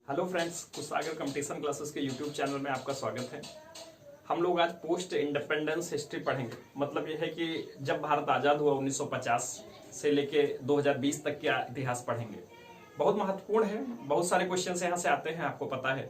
Hello friends, Kushagra competition classes के YouTube channel में आपका स्वागत है। हम लोग आज पोस्ट इंडिपेंडेंस हिस्ट्री पढ़ेंगे। मतलब यह है कि जब भारत आज़ाद हुआ 1950 से लेके 2020 तक का इतिहास पढ़ेंगे। बहुत महत्वपूर्ण है, बहुत सारे क्वेश्चंस यहाँ से आते हैं, आपको पता है।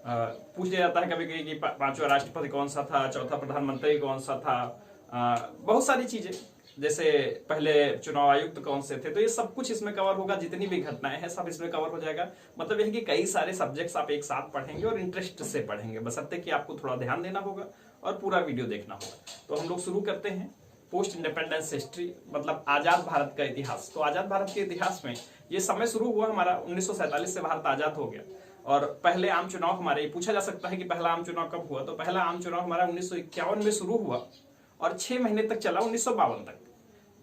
पूछ लिया जाता है कभी कभी कि पांचवा राष्ट्रपति कौन सा था, चौथा प्रधानमंत्री कौन सा था, बहुत सारी चीजें, जैसे पहले चुनाव आयुक्त कौन से थे। तो ये सब कुछ इसमें कवर होगा, जितनी भी घटनाएं हैं सब इसमें कवर हो जाएगा। मतलब यह है कि कई सारे सब्जेक्ट्स आप एक साथ पढ़ेंगे और इंटरेस्ट से पढ़ेंगे, बशर्ते कि आपको थोड़ा ध्यान देना होगा और पूरा वीडियो देखना होगा। तो हम लोग शुरू करते हैं पोस्ट इंडिपेंडेंस हिस्ट्री, मतलब आजाद भारत का इतिहास। तो आजाद भारत के इतिहास में ये समय शुरू हुआ हमारा 1947 से भारत आजाद हो गया। और पहले आम चुनाव हमारे, पूछा जा सकता है कि पहला आम चुनाव कब हुआ। तो पहला आम चुनाव हमारा 1951 में शुरू हुआ और 6 महीने तक चला, 1952 तक।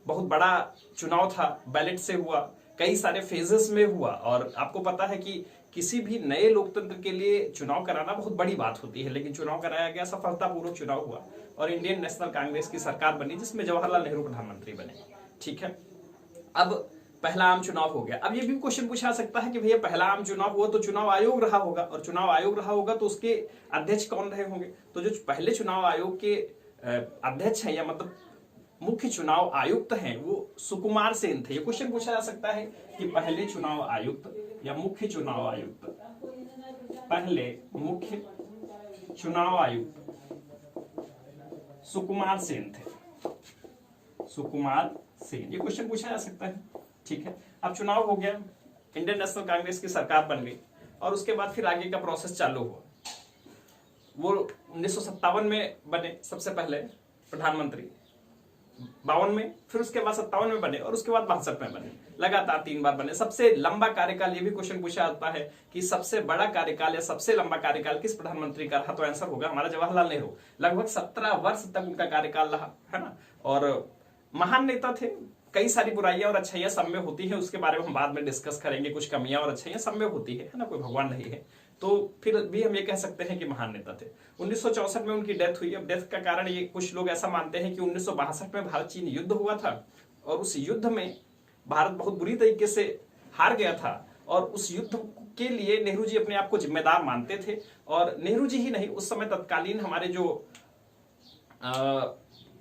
बहुत बड़ा चुनाव था, बैलेट से हुआ, कई सारे फेजेस में हुआ। और आपको पता है कि किसी भी नए लोकतंत्र के लिए चुनाव कराना बहुत बड़ी बात होती है, लेकिन चुनाव कराया गया, सफलतापूर्वक चुनाव हुआ और इंडियन नेशनल कांग्रेस की सरकार बनी, जिसमें जवाहरलाल नेहरू प्रधानमंत्री बने। ठीक है, अब पहला आम चुनाव हो गया। अब ये भी क्वेश्चन पूछा सकता है कि भैया पहला आम चुनाव हुआ तो चुनाव आयोग रहा होगा, और चुनाव आयोग रहा होगा तो उसके अध्यक्ष कौन रहे होंगे। तो जो पहले चुनाव आयोग के अध्यक्ष है, या मतलब मुख्य चुनाव आयुक्त हैं, वो सुकुमार सेन थे। ये क्वेश्चन पूछा जा सकता है कि पहले चुनाव आयुक्त या मुख्य चुनाव आयुक्त, पहले मुख्य चुनाव आयुक्त सुकुमार सेन थे, सुकुमार सेन। ये क्वेश्चन पूछा जा सकता है। ठीक है, अब चुनाव हो गया, इंडियन नेशनल कांग्रेस की सरकार बन गई और उसके बाद फिर आगे का प्रोसेस चालू हुआ। वो 1957 में बने सबसे पहले प्रधानमंत्री, 52 में, फिर उसके बाद 57 में बने और उसके बाद 62 में बने। लगातार 3 बार बने। सबसे लंबा कार्यकाल, ये भी क्वेश्चन पूछा जाता है कि सबसे बड़ा कार्यकाल या सबसे लंबा कार्यकाल किस प्रधानमंत्री का रहा। तो आंसर होगा हमारा जवाहरलाल नेहरू। लगभग 17 वर्ष तक उनका कार्यकाल रहा, है ना। और महान नेता थे। कई सारी बुराइयां और अच्छाइयां सब में होती हैं, उसके बारे में हम बाद में डिस्कस करेंगे। कुछ कमियां और अच्छाइयां सब में होती है ना, कोई भगवान नहीं है। तो फिर भी हम ये कह सकते हैं कि महान नेता थे। 1964 में उनकी डेथ हुई। अब डेथ का कारण ये, कुछ लोग ऐसा मानते हैं कि 1962 में भारत चीन युद्ध हुआ था और उस युद्ध में भारत बहुत बुरी तरीके से हार गया था, और उस युद्ध के लिए नेहरू जी अपने आप को जिम्मेदार मानते थे। और नेहरू जी ही नहीं, उस समय तत्कालीन हमारे जो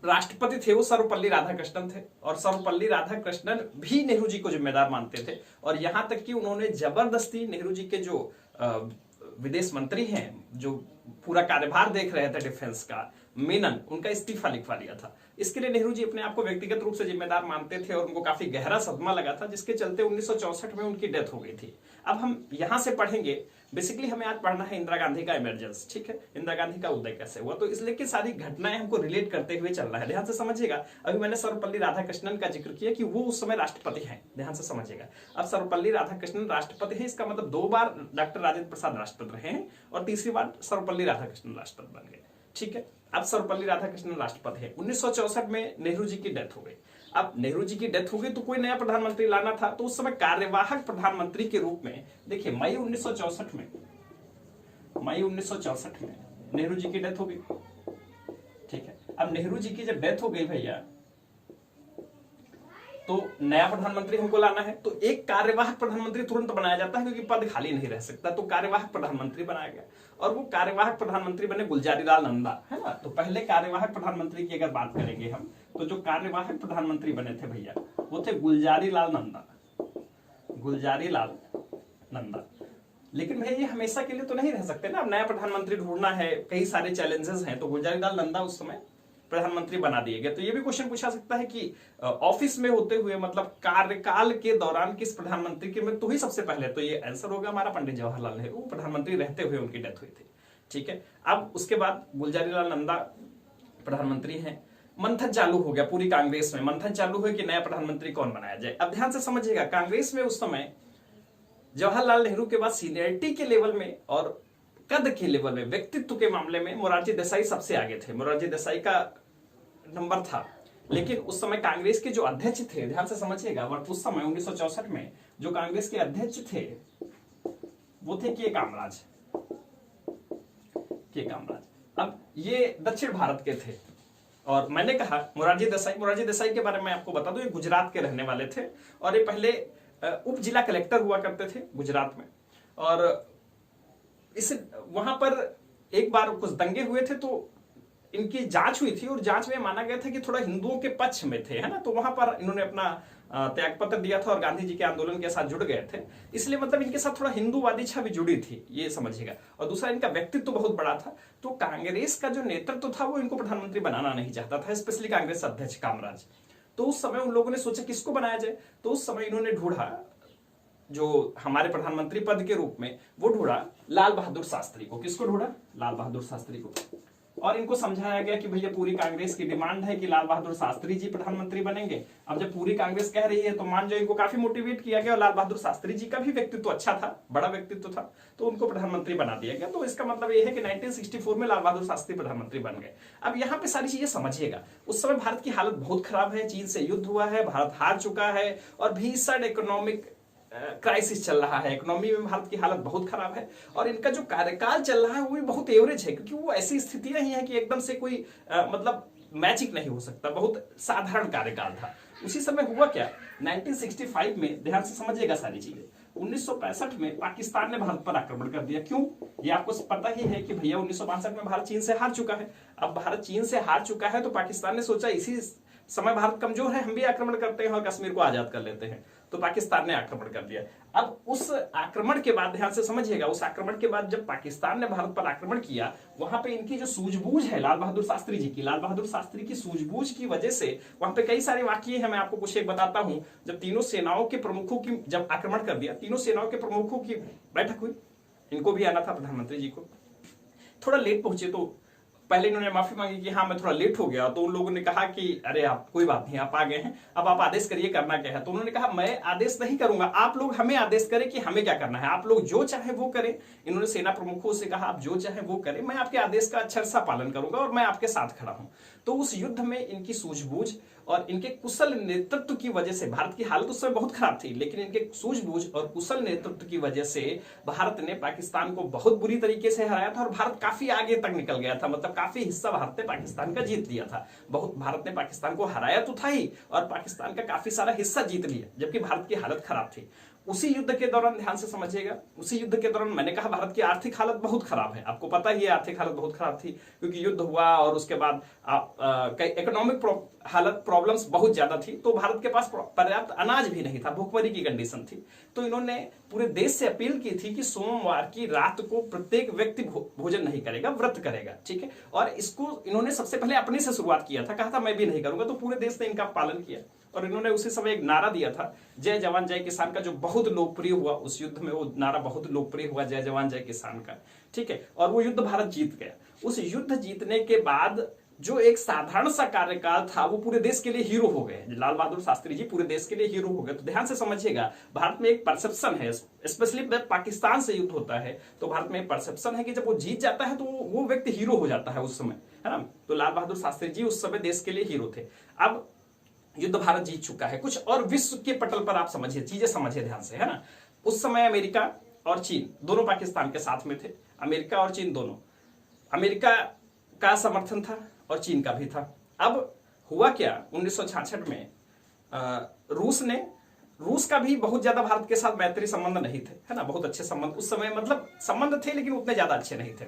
राष्ट्रपति थे वो सर्वपल्ली राधाकृष्णन थे, और सर्वपल्ली राधाकृष्णन भी नेहरू जी को जिम्मेदार मानते थे। और यहां तक कि उन्होंने जबरदस्ती नेहरू जी के जो विदेश मंत्री हैं, जो पूरा कार्यभार देख रहे थे डिफेंस का, मेनन, उनका इस्तीफा लिखवा दिया था। इसके लिए नेहरू जी अपने आप को व्यक्तिगत रूप से जिम्मेदार मानते थे और उनको काफी गहरा सदमा लगा था, जिसके चलते 1964 में उनकी डेथ हो गई थी। अब हम यहां से पढ़ेंगे, बेसिकली हमें आज पढ़ना है इंदिरा गांधी का इमरजेंस। ठीक है, इंदिरा गांधी का उदय कैसे हुआ, तो इसलिए कि सारी घटनाएं हमको रिलेट करते हुए चलना है। ध्यान से समझिएगा। अभी मैंने सर्वपल्ली राधाकृष्णन का जिक्र किया कि वो उस समय राष्ट्रपति हैं, ध्यान से समझिएगा। अब सर्वपल्ली राधाकृष्णन राष्ट्रपति है, इसका मतलब 2 बार डॉक्टर राजेंद्र प्रसाद राष्ट्रपति रहे हैं और तीसरी बार सर्वपल्ली राधाकृष्णन राष्ट्रपति बन गए। ठीक है, अब सर्वपल्ली राधाकृष्णन राष्ट्रपति है। 1964 में नेहरू जी की डेथ हो गई। अब नेहरू जी की डेथ हो गई तो कोई नया प्रधानमंत्री लाना था। तो उस समय कार्यवाहक प्रधानमंत्री के रूप में, देखिए मई 1964 में नेहरू जी की डेथ हो गई। ठीक है, अब नेहरू जी की जब डेथ हो गई भैया, तो नया प्रधानमंत्री हमको लाना है। तो एक कार्यवाहक प्रधानमंत्री तुरंत बनाया जाता है, क्योंकि पद खाली नहीं रह सकता। तो कार्यवाहक प्रधानमंत्री बनाया गया और वो कार्यवाहक प्रधानमंत्री बने गुलजारी लाल नंदा, है ना। तो पहले कार्यवाहक प्रधानमंत्री की अगर बात करेंगे हम, तो जो कार्यवाहक प्रधानमंत्री बने थे भैया, वो थे गुलजारी लाल नंदा, गुलजारी लाल नंदा। लेकिन भैया ये हमेशा के लिए तो नहीं रह सकते ना, अब नया प्रधानमंत्री ढूंढना है, कई सारे चैलेंजेस हैं। तो गुलजारी लाल नंदा उस समय प्रधानमंत्री बना दिए गए। तो ये भी क्वेश्चन पूछा सकता है कि ऑफिस में होते हुए, मतलब कार्यकाल के दौरान किस प्रधानमंत्री की मृत्यु हुई सबसे पहले। तो ये आंसर होगा हमारा पंडित जवाहरलाल नेहरू। प्रधानमंत्री रहते हुए उनकी डेथ हुई थी। ठीक है, अब उसके बाद गुलजारी लाल नंदा प्रधानमंत्री हैं। मंथन चालू हो गया पूरी कांग्रेस में, मंथन चालू हुआ कि नया प्रधानमंत्री कौन बनाया जाए। अब ध्यान से समझिएगा, कांग्रेस में उस समय जवाहरलाल नेहरू के बाद सीनियरिटी के लेवल में और कद के लेवल में, व्यक्तित्व के मामले में मोरारजी देसाई सबसे आगे थे। मोरारजी देसाई का नंबर था। लेकिन उस समय कांग्रेस के जो अध्यक्ष थे, ध्यान से समझिएगा, उस समय 1964 में जो कांग्रेस के अध्यक्ष थे वो थे के कामराज। के कामराज, अब ये दक्षिण भारत के थे। और मैंने कहा मोरारजी देसाई के बारे में आपको बता दूं, ये गुजरात के रहने वाले थे और ये पहले उप जिला कलेक्टर हुआ करते थे गुजरात में। और इस वहां पर एक बार कुछ दंगे हुए थे तो इनकी जांच हुई थी और जांच में माना गया था कि थोड़ा हिंदुओं के पक्ष में थे, है ना। तो वहां पर इन्होंने अपना त्यागपत्र दिया था और गांधी जी के आंदोलन के साथ जुड़ गए थे, इसलिए मतलब इनके साथ थोड़ा हिंदूवादी छवि जुड़ी थी, ये समझिएगा। और दूसरा, इनका व्यक्तित्व बहुत बड़ा था, तो कांग्रेस का जो नेतृत्व था वो इनको प्रधानमंत्री बनाना नहीं चाहता था, स्पेशली कांग्रेस अध्यक्ष कामराज। तो उस समय उन लोगों ने सोचा किसको बनाया जाए, तो उस समय इन्होंने ढूंढा जो हमारे प्रधानमंत्री पद के रूप में, वो ढूंढा लाल बहादुर शास्त्री को। किसको ढूंढा? लाल बहादुर शास्त्री को। और इनको समझाया गया कि भैया पूरी कांग्रेस की डिमांड है कि लाल बहादुर शास्त्री जी प्रधानमंत्री बनेंगे। अब जब पूरी कांग्रेस कह रही है तो मान जाओ, इनको काफी मोटिवेट किया गया और लाल बहादुर शास्त्री जी का भी व्यक्तित्व अच्छा था, बड़ा व्यक्तित्व था, तो उनको प्रधानमंत्री बना दिया गया। तो इसका मतलब यह है कि 1964 में लाल बहादुर शास्त्री प्रधानमंत्री बन गए। अब यहाँ पे सारी चीजें समझिएगा, उस समय भारत की हालत बहुत खराब है, चीन से युद्ध हुआ है, भारत हार चुका है और भीषण इकोनॉमिक क्राइसिस चल रहा है, इकोनॉमी में भारत की हालत बहुत खराब है। और इनका जो कार्यकाल चल रहा है वो भी बहुत एवरेज है, क्योंकि वो ऐसी स्थितियां ही है कि एकदम से कोई मतलब मैचिंग नहीं हो सकता, बहुत साधारण कार्यकाल था। उसी समय हुआ क्या, 1965 में, ध्यान से समझिएगा सारी चीजें, 1965 में पाकिस्तान ने भारत पर आक्रमण कर दिया। क्यों? ये आपको पता ही है कि भैया 1962 में भारत चीन से हार चुका है। अब भारत चीन से हार चुका है तो पाकिस्तान ने सोचा इसी समय भारत कमजोर है, हम भी आक्रमण करते हैं और कश्मीर को आजाद कर लेते हैं। तो पाकिस्तान ने आक्रमण कर दिया। अब उस आक्रमण के बाद, ध्यान से समझिएगा, उस आक्रमण के बाद जब पाकिस्तान ने भारत पर आक्रमण किया, वहां पे इनकी जो सूझबूझ है लाल बहादुर शास्त्री जी की, लाल बहादुर शास्त्री की सूझबूझ की वजह से वहां पे कई सारे वाकये हैं, मैं आपको कुछ एक बताता हूं। जब तीनों सेनाओं के प्रमुखों की जब आक्रमण कर दिया, तीनों सेनाओं के प्रमुखों की बैठक हुई, इनको भी आना था प्रधानमंत्री जी को, थोड़ा लेट पहुंचे। तो पहले इन्होंने माफी मांगी कि हाँ मैं थोड़ा लेट हो गया, तो उन लोगों ने कहा कि अरे आप कोई बात नहीं, आप आ गए हैं, अब आप आदेश करिए करना क्या है। तो उन्होंने कहा मैं आदेश नहीं करूंगा, आप लोग हमें आदेश करें कि हमें क्या करना है, आप लोग जो चाहे वो करें। इन्होंने सेना प्रमुखों से कहा आप जो चाहे वो करें, मैं आपके आदेश का अक्षरशः पालन करूंगा और मैं आपके साथ खड़ा हूं। तो उस युद्ध में इनकी सूझबूझ और इनके कुशल नेतृत्व की वजह से, भारत की हालत उस समय बहुत खराब थी, लेकिन इनके सूझबूझ और कुशल नेतृत्व की वजह से भारत ने पाकिस्तान को बहुत बुरी तरीके से हराया था और भारत काफी आगे तक निकल गया था, मतलब काफी हिस्सा भारत ने पाकिस्तान का जीत लिया था। बहुत भारत ने पाकिस्तान को हराया तो था ही, और पाकिस्तान का काफी सारा हिस्सा जीत लिया, जबकि भारत की हालत खराब थी। उसी युद्ध के दौरान, ध्यान से समझिएगा, उसी युद्ध के दौरान मैंने कहा भारत की आर्थिक हालत बहुत खराब है, आपको पता ही है आर्थिक हालत बहुत खराब थी, क्योंकि युद्ध हुआ और उसके बाद इकोनॉमिक हालत प्रॉब्लम्स बहुत ज्यादा थी। तो भारत के पास पर्याप्त अनाज भी नहीं था, भूखमरी की कंडीशन थी। तो इन्होंने पूरे देश से अपील की थी कि सोमवार की रात को प्रत्येक व्यक्ति भोजन नहीं करेगा, व्रत करेगा, ठीक है। और इसको इन्होंने सबसे पहले अपने से शुरुआत किया था, कहा था मैं भी नहीं करूंगा, तो पूरे देश ने इनका पालन किया। और इन्होंने उसी समय एक नारा दिया था, जय जवान जय किसान का, जो बहुत लोकप्रिय हुआ उस युद्ध में, वो नारा बहुत लोकप्रिय हुआ, जय जवान जय किसान का, ठीक है। और वो युद्ध भारत जीत गया। उस युद्ध जीतने के बाद जो एक साधारण सा कार्यकाल था, वो पूरे देश के लिए हीरो हो गए। लाल बहादुर शास्त्री जी पूरे देश के लिए हीरो हो गए। तो ध्यान से समझिएगा, भारत में एक परसेप्शन है, स्पेशली जब पाकिस्तान से युद्ध होता है तो भारत में एक परसेप्शन है कि जब वो जीत जाता है तो वो व्यक्ति हीरो हो जाता है उस समय, है ना। तो लाल बहादुर शास्त्री जी उस समय देश के लिए हीरो थे। अब युद्ध भारत जीत चुका है, कुछ और विश्व के पटल पर आप समझिए, चीजें समझिए ध्यान से, है ना। उस समय अमेरिका और चीन दोनों पाकिस्तान के साथ में थे, अमेरिका और चीन दोनों। अमेरिका का समर्थन था और चीन का भी था। अब हुआ क्या, 1966 में रूस का भी बहुत ज्यादा भारत के साथ मैत्री संबंध नहीं थे, है ना, बहुत अच्छे संबंध उस समय, मतलब संबंध थे लेकिन उतने ज्यादा अच्छे नहीं थे।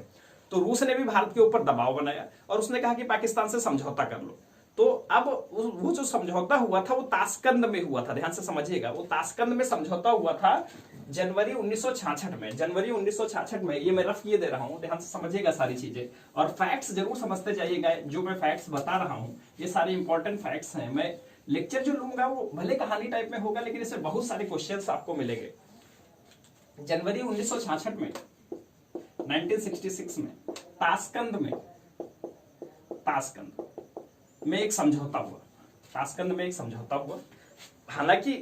तो रूस ने भी भारत के ऊपर दबाव बनाया और उसने कहा कि पाकिस्तान से समझौता कर लो। तो अब वो जो समझौता हुआ था वो ताशकंद में हुआ था, ध्यान से समझिएगा, वो ताशकंद में समझौता हुआ था जनवरी 1966 में। जनवरी 1966 में, ये मैं रफ किए दे रहा हूं, ध्यान से समझिएगा सारी चीजें और फैक्ट्स जरूर समझते जाइएगा। जो मैं फैक्ट्स बता रहा हूं ये सारे इंपॉर्टेंट फैक्ट्स हैं। मैं लेक्चर जो लूंगा वो भले कहानी टाइप में होगा, लेकिन इससे बहुत सारे क्वेश्चंस आपको मिलेंगे। जनवरी 1966 में, 1966 में ताशकंद में एक समझौता हुआ, ताशकंद में एक समझौता हुआ। हालांकि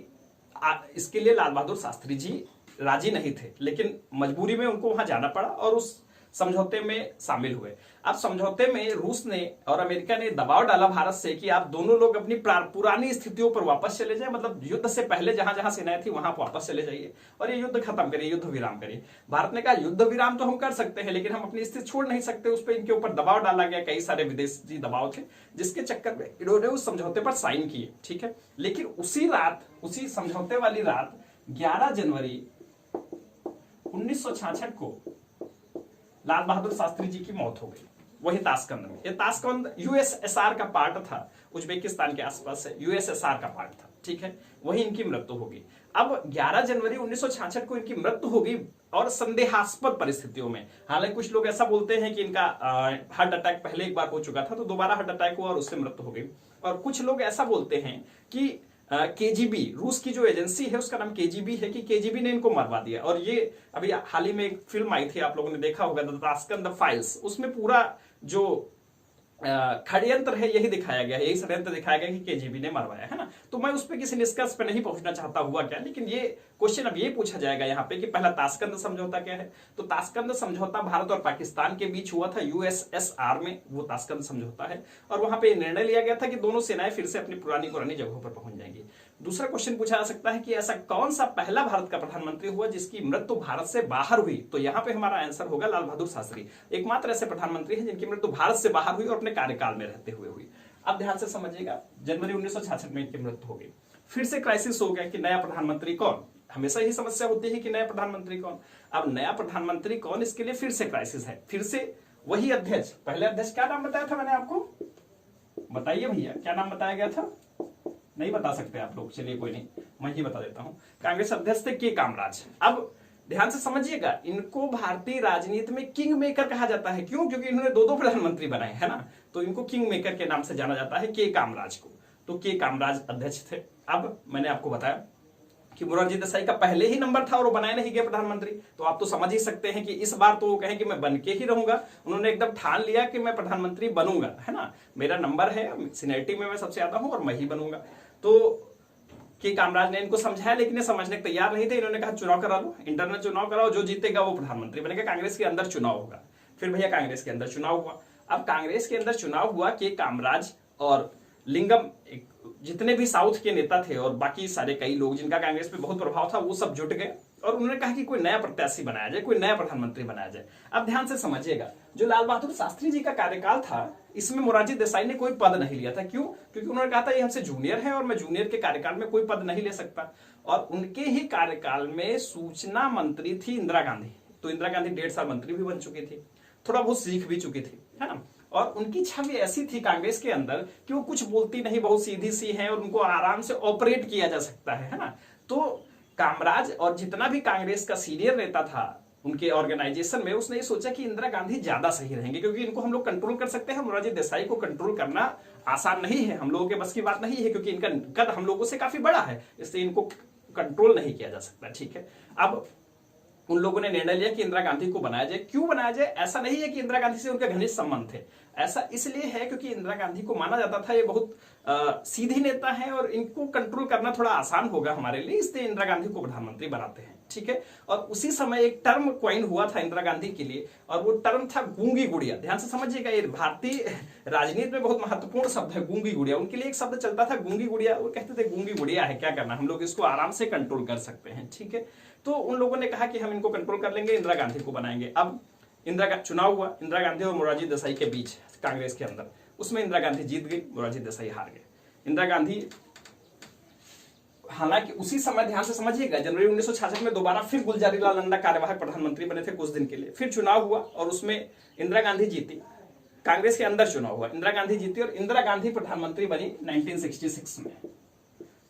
इसके लिए लाल बहादुर शास्त्री जी राजी नहीं थे, लेकिन मजबूरी में उनको वहां जाना पड़ा और उस समझौते में शामिल हुए। अब समझौते में रूस ने और अमेरिका ने दबाव डाला भारत से कि आप दोनों लोग अपनी पुरानी स्थितियों पर वापस चले जाएं, मतलब युद्ध से पहले जहां जहां सेनाएं थी वहां वापस चले जाइए और ये युद्ध खत्म करिए, युद्ध विराम करिए। भारत ने कहा युद्ध विराम तो हम कर सकते हैं, लेकिन हम अपनी स्थिति छोड़ नहीं सकते। उस पर इनके ऊपर दबाव डाला गया, कई सारे विदेशी दबाव थे, जिसके चक्कर में इन्होंने उस समझौते पर साइन किए, ठीक है। लेकिन उसी रात, उसी समझौते वाली रात 11 जनवरी 1966 को लाल बहादुर शास्त्री जी की मौत हो गई, वही ताशकंद में। ये ताशकंद यूएसएसआर का पार्ट था, उज्बेकिस्तान के आसपास है, यूएसएसआर का पार्ट था, ठीक है, वही इनकी मृत्यु होगी। अब 11 जनवरी 1966 को इनकी मृत्यु होगी और संदेहास्पद परिस्थितियों में। हालांकि कुछ लोग ऐसा बोलते हैं कि इनका हार्ट अटैक पहले एक बार हो चुका था, तो दोबारा हार्ट अटैक हुआ और उससे मृत्यु हो गई। और कुछ लोग ऐसा बोलते हैं कि केजीबी, रूस की जो एजेंसी है उसका नाम केजीबी है, कि केजीबी ने इनको मरवा दिया। और ये अभी हाल ही में एक फिल्म आई थी, आप लोगों ने देखा होगा, द ताशकंद फाइल्स, उसमें पूरा जो षड्यंत्र है यही दिखाया गया है, यही षड्यंत्र दिखाया गया कि केजीबी ने मरवाया है ना। तो मैं उस पर किसी निष्कर्ष पे नहीं पहुंचना चाहता हुआ क्या, लेकिन ये क्वेश्चन अब ये पूछा जाएगा यहाँ पे कि पहला ताशकंद समझौता क्या है। तो ताशकंद समझौता भारत और पाकिस्तान के बीच हुआ था, यूएसएसआर में वो ताशकंद समझौता है। और वहां पे निर्णय लिया गया था कि दोनों सेनाएं फिर से अपनी पुरानी जगहों पर पहुंच जाएंगी। दूसरा क्वेश्चन पूछा जा सकता है कि ऐसा कौन सा पहला भारत का प्रधानमंत्री हुआ जिसकी मृत्यु भारत से बाहर हुई। तो यहाँ पे हमारा आंसर होगा लाल बहादुर शास्त्री, एकमात्र ऐसे प्रधानमंत्री हैं जिनकी मृत्यु भारत से बाहर हुई और अपने कार्यकाल में रहते हुए हुई। अब ध्यान से समझिएगा, जनवरी 1966 में इनकी मृत्यु हो गई। फिर से क्राइसिस हो गया कि नया प्रधानमंत्री कौन। हमेशा ही समस्या होती है कि नया प्रधानमंत्री कौन। अब नया प्रधानमंत्री कौन, इसके लिए फिर से क्राइसिस है। फिर से वही अध्यक्ष, पहले अध्यक्ष क्या नाम बताया था मैंने आपको, बताइए भैया क्या नाम बताया गया था। नहीं बता सकते आप लोग, चलिए कोई नहीं, मैं ही बता देता हूं। कांग्रेस अध्यक्ष थे के कामराज। अब ध्यान से समझिएगा, इनको भारतीय राजनीति में किंग मेकर कहा जाता है। क्यों? क्योंकि इन्होंने दो प्रधानमंत्री बनाए, है ना। तो इनको किंग मेकर के नाम से जाना जाता है, के कामराज को। तो के कामराज अध्यक्ष थे। अब मैंने आपको बताया कि मोरारजी देसाई का पहले ही नंबर था और वो बनाए नहीं गए प्रधानमंत्री। तो आप तो समझ ही सकते हैं कि इस बार तो वो कहें कि मैं बन के ही रहूंगा। उन्होंने एकदम ठान लिया कि मैं प्रधानमंत्री बनूंगा, है ना, मेरा नंबर है, सीनियरिटी में मैं सबसे ज्यादा हूं और मैं ही बनूंगा। तो के कामराज ने इनको समझाया, लेकिन ये समझने को तैयार नहीं थे। इन्होंने कहा चुनाव करा लो, इंटरनल चुनाव कराओ, जो जीतेगा वो प्रधानमंत्री बनेगा, कांग्रेस के अंदर चुनाव होगा। फिर भैया कांग्रेस के अंदर चुनाव हुआ। अब कांग्रेस के अंदर चुनाव हुआ, के कामराज और लिंगम, जितने भी साउथ के नेता थे और बाकी सारे कई लोग जिनका कांग्रेस पे बहुत प्रभाव था, वो सब जुट गए और उन्होंने कहा कि कोई नया प्रत्याशी बनाया जाए, कोई नया प्रधानमंत्री बनाया जाए। अब ध्यान से समझिएगा, जो लाल बहादुर शास्त्री जी का कार्यकाल था, इसमें मोरारजी देसाई ने कोई पद नहीं लिया था। क्यों? क्योंकि उन्होंने कहा था ये हमसे जूनियर है और मैं जूनियर के कार्यकाल में कोई पद नहीं ले सकता। और उनके ही कार्यकाल में सूचना मंत्री थी इंदिरा गांधी। तो इंदिरा गांधी 1.5 साल मंत्री भी बन चुकी थी, थोड़ा बहुत सीख भी चुकी थी, है ना। और उनकी छवि ऐसी थी कांग्रेस के अंदर कि वो कुछ बोलती नहीं, बहुत सीधी सी है और उनको आराम से ऑपरेट किया जा सकता है ना। तो कामराज और जितना भी कांग्रेस का सीनियर नेता था उनके ऑर्गेनाइजेशन में, उसने ये सोचा कि इंदिरा गांधी ज्यादा सही रहेंगे, क्योंकि इनको हम लोग कंट्रोल कर सकते हैं। मोरारजी देसाई को कंट्रोल करना आसान नहीं है, हम लोगों के बस की बात नहीं है, क्योंकि इनका कद हम लोगों से काफी बड़ा है, इसलिए इनको कंट्रोल नहीं किया जा सकता, ठीक है। अब उन लोगों ने निर्णय लिया कि इंदिरा गांधी को बनाया जाए। क्यों बनाया जाए? ऐसा नहीं है कि इंदिरा गांधी से उनके घनिष्ठ संबंध थे, ऐसा इसलिए है क्योंकि इंदिरा गांधी को माना जाता था ये बहुत सीधी नेता है और इनको कंट्रोल करना थोड़ा आसान होगा हमारे लिए, इसलिए इंदिरा गांधी को प्रधानमंत्री बनाते हैं, ठीक है। और उसी समय एक टर्म क्वाइन हुआ था इंदिरा गांधी के लिए, और वो टर्म था गूंगी गुड़िया। ध्यान से समझिएगा, ये भारतीय राजनीति में बहुत महत्वपूर्ण शब्द है गूंगी गुड़िया। उनके लिए एक शब्द चलता था गूंगी गुड़िया, वो कहते थे गूंगी गुड़िया है, क्या करना, हम लोग इसको आराम से कंट्रोल कर सकते हैं, ठीक है। तो उन लोगों ने कहा कि हम इनको कंट्रोल कर लेंगे, इंदिरा गांधी को बनाएंगे। अब चुनाव हुआ इंदिरा गांधी और मोरारजी देसाई के बीच कांग्रेस के अंदर, उसमें इंदिरा गांधी जीत गई, मोरारजी देसाई हार गए। इंदिरा गांधी, हालांकि उसी समय ध्यान से समझिएगा, जनवरी 1966 में दोबारा फिर गुलजारीलाल नंदा कार्यवाहक प्रधानमंत्री बने थे कुछ दिन के लिए। फिर चुनाव हुआ और उसमें इंदिरा गांधी जीती, कांग्रेस के अंदर चुनाव हुआ, इंदिरा गांधी जीती और इंदिरा गांधी प्रधानमंत्री बनी 1966 में।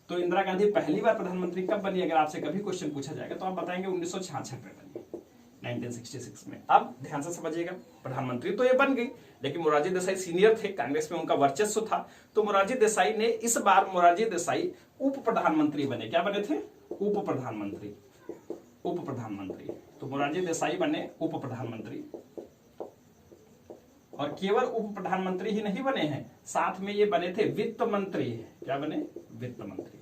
तो इंदिरा गांधी पहली बार प्रधानमंत्री कब बनी, अगर आपसे कभी क्वेश्चन पूछा जाएगा तो आप बताएंगे 1966 में बनी, 1966 में। अब ध्यान से समझिएगा, प्रधानमंत्री तो ये बन गई, लेकिन मोरारजी देसाई सीनियर थे, कांग्रेस में उनका वर्चस्व था। तो मोरारजी देसाई ने इस बार मोरारजी देसाई उप प्रधानमंत्री बने। क्या बने थे? उप प्रधानमंत्री, उप प्रधानमंत्री। तो मोरारजी देसाई बने उप प्रधानमंत्री, और केवल उप प्रधानमंत्री ही नहीं बने हैं, साथ में ये बने थे वित्त मंत्री। क्या बने? वित्त मंत्री।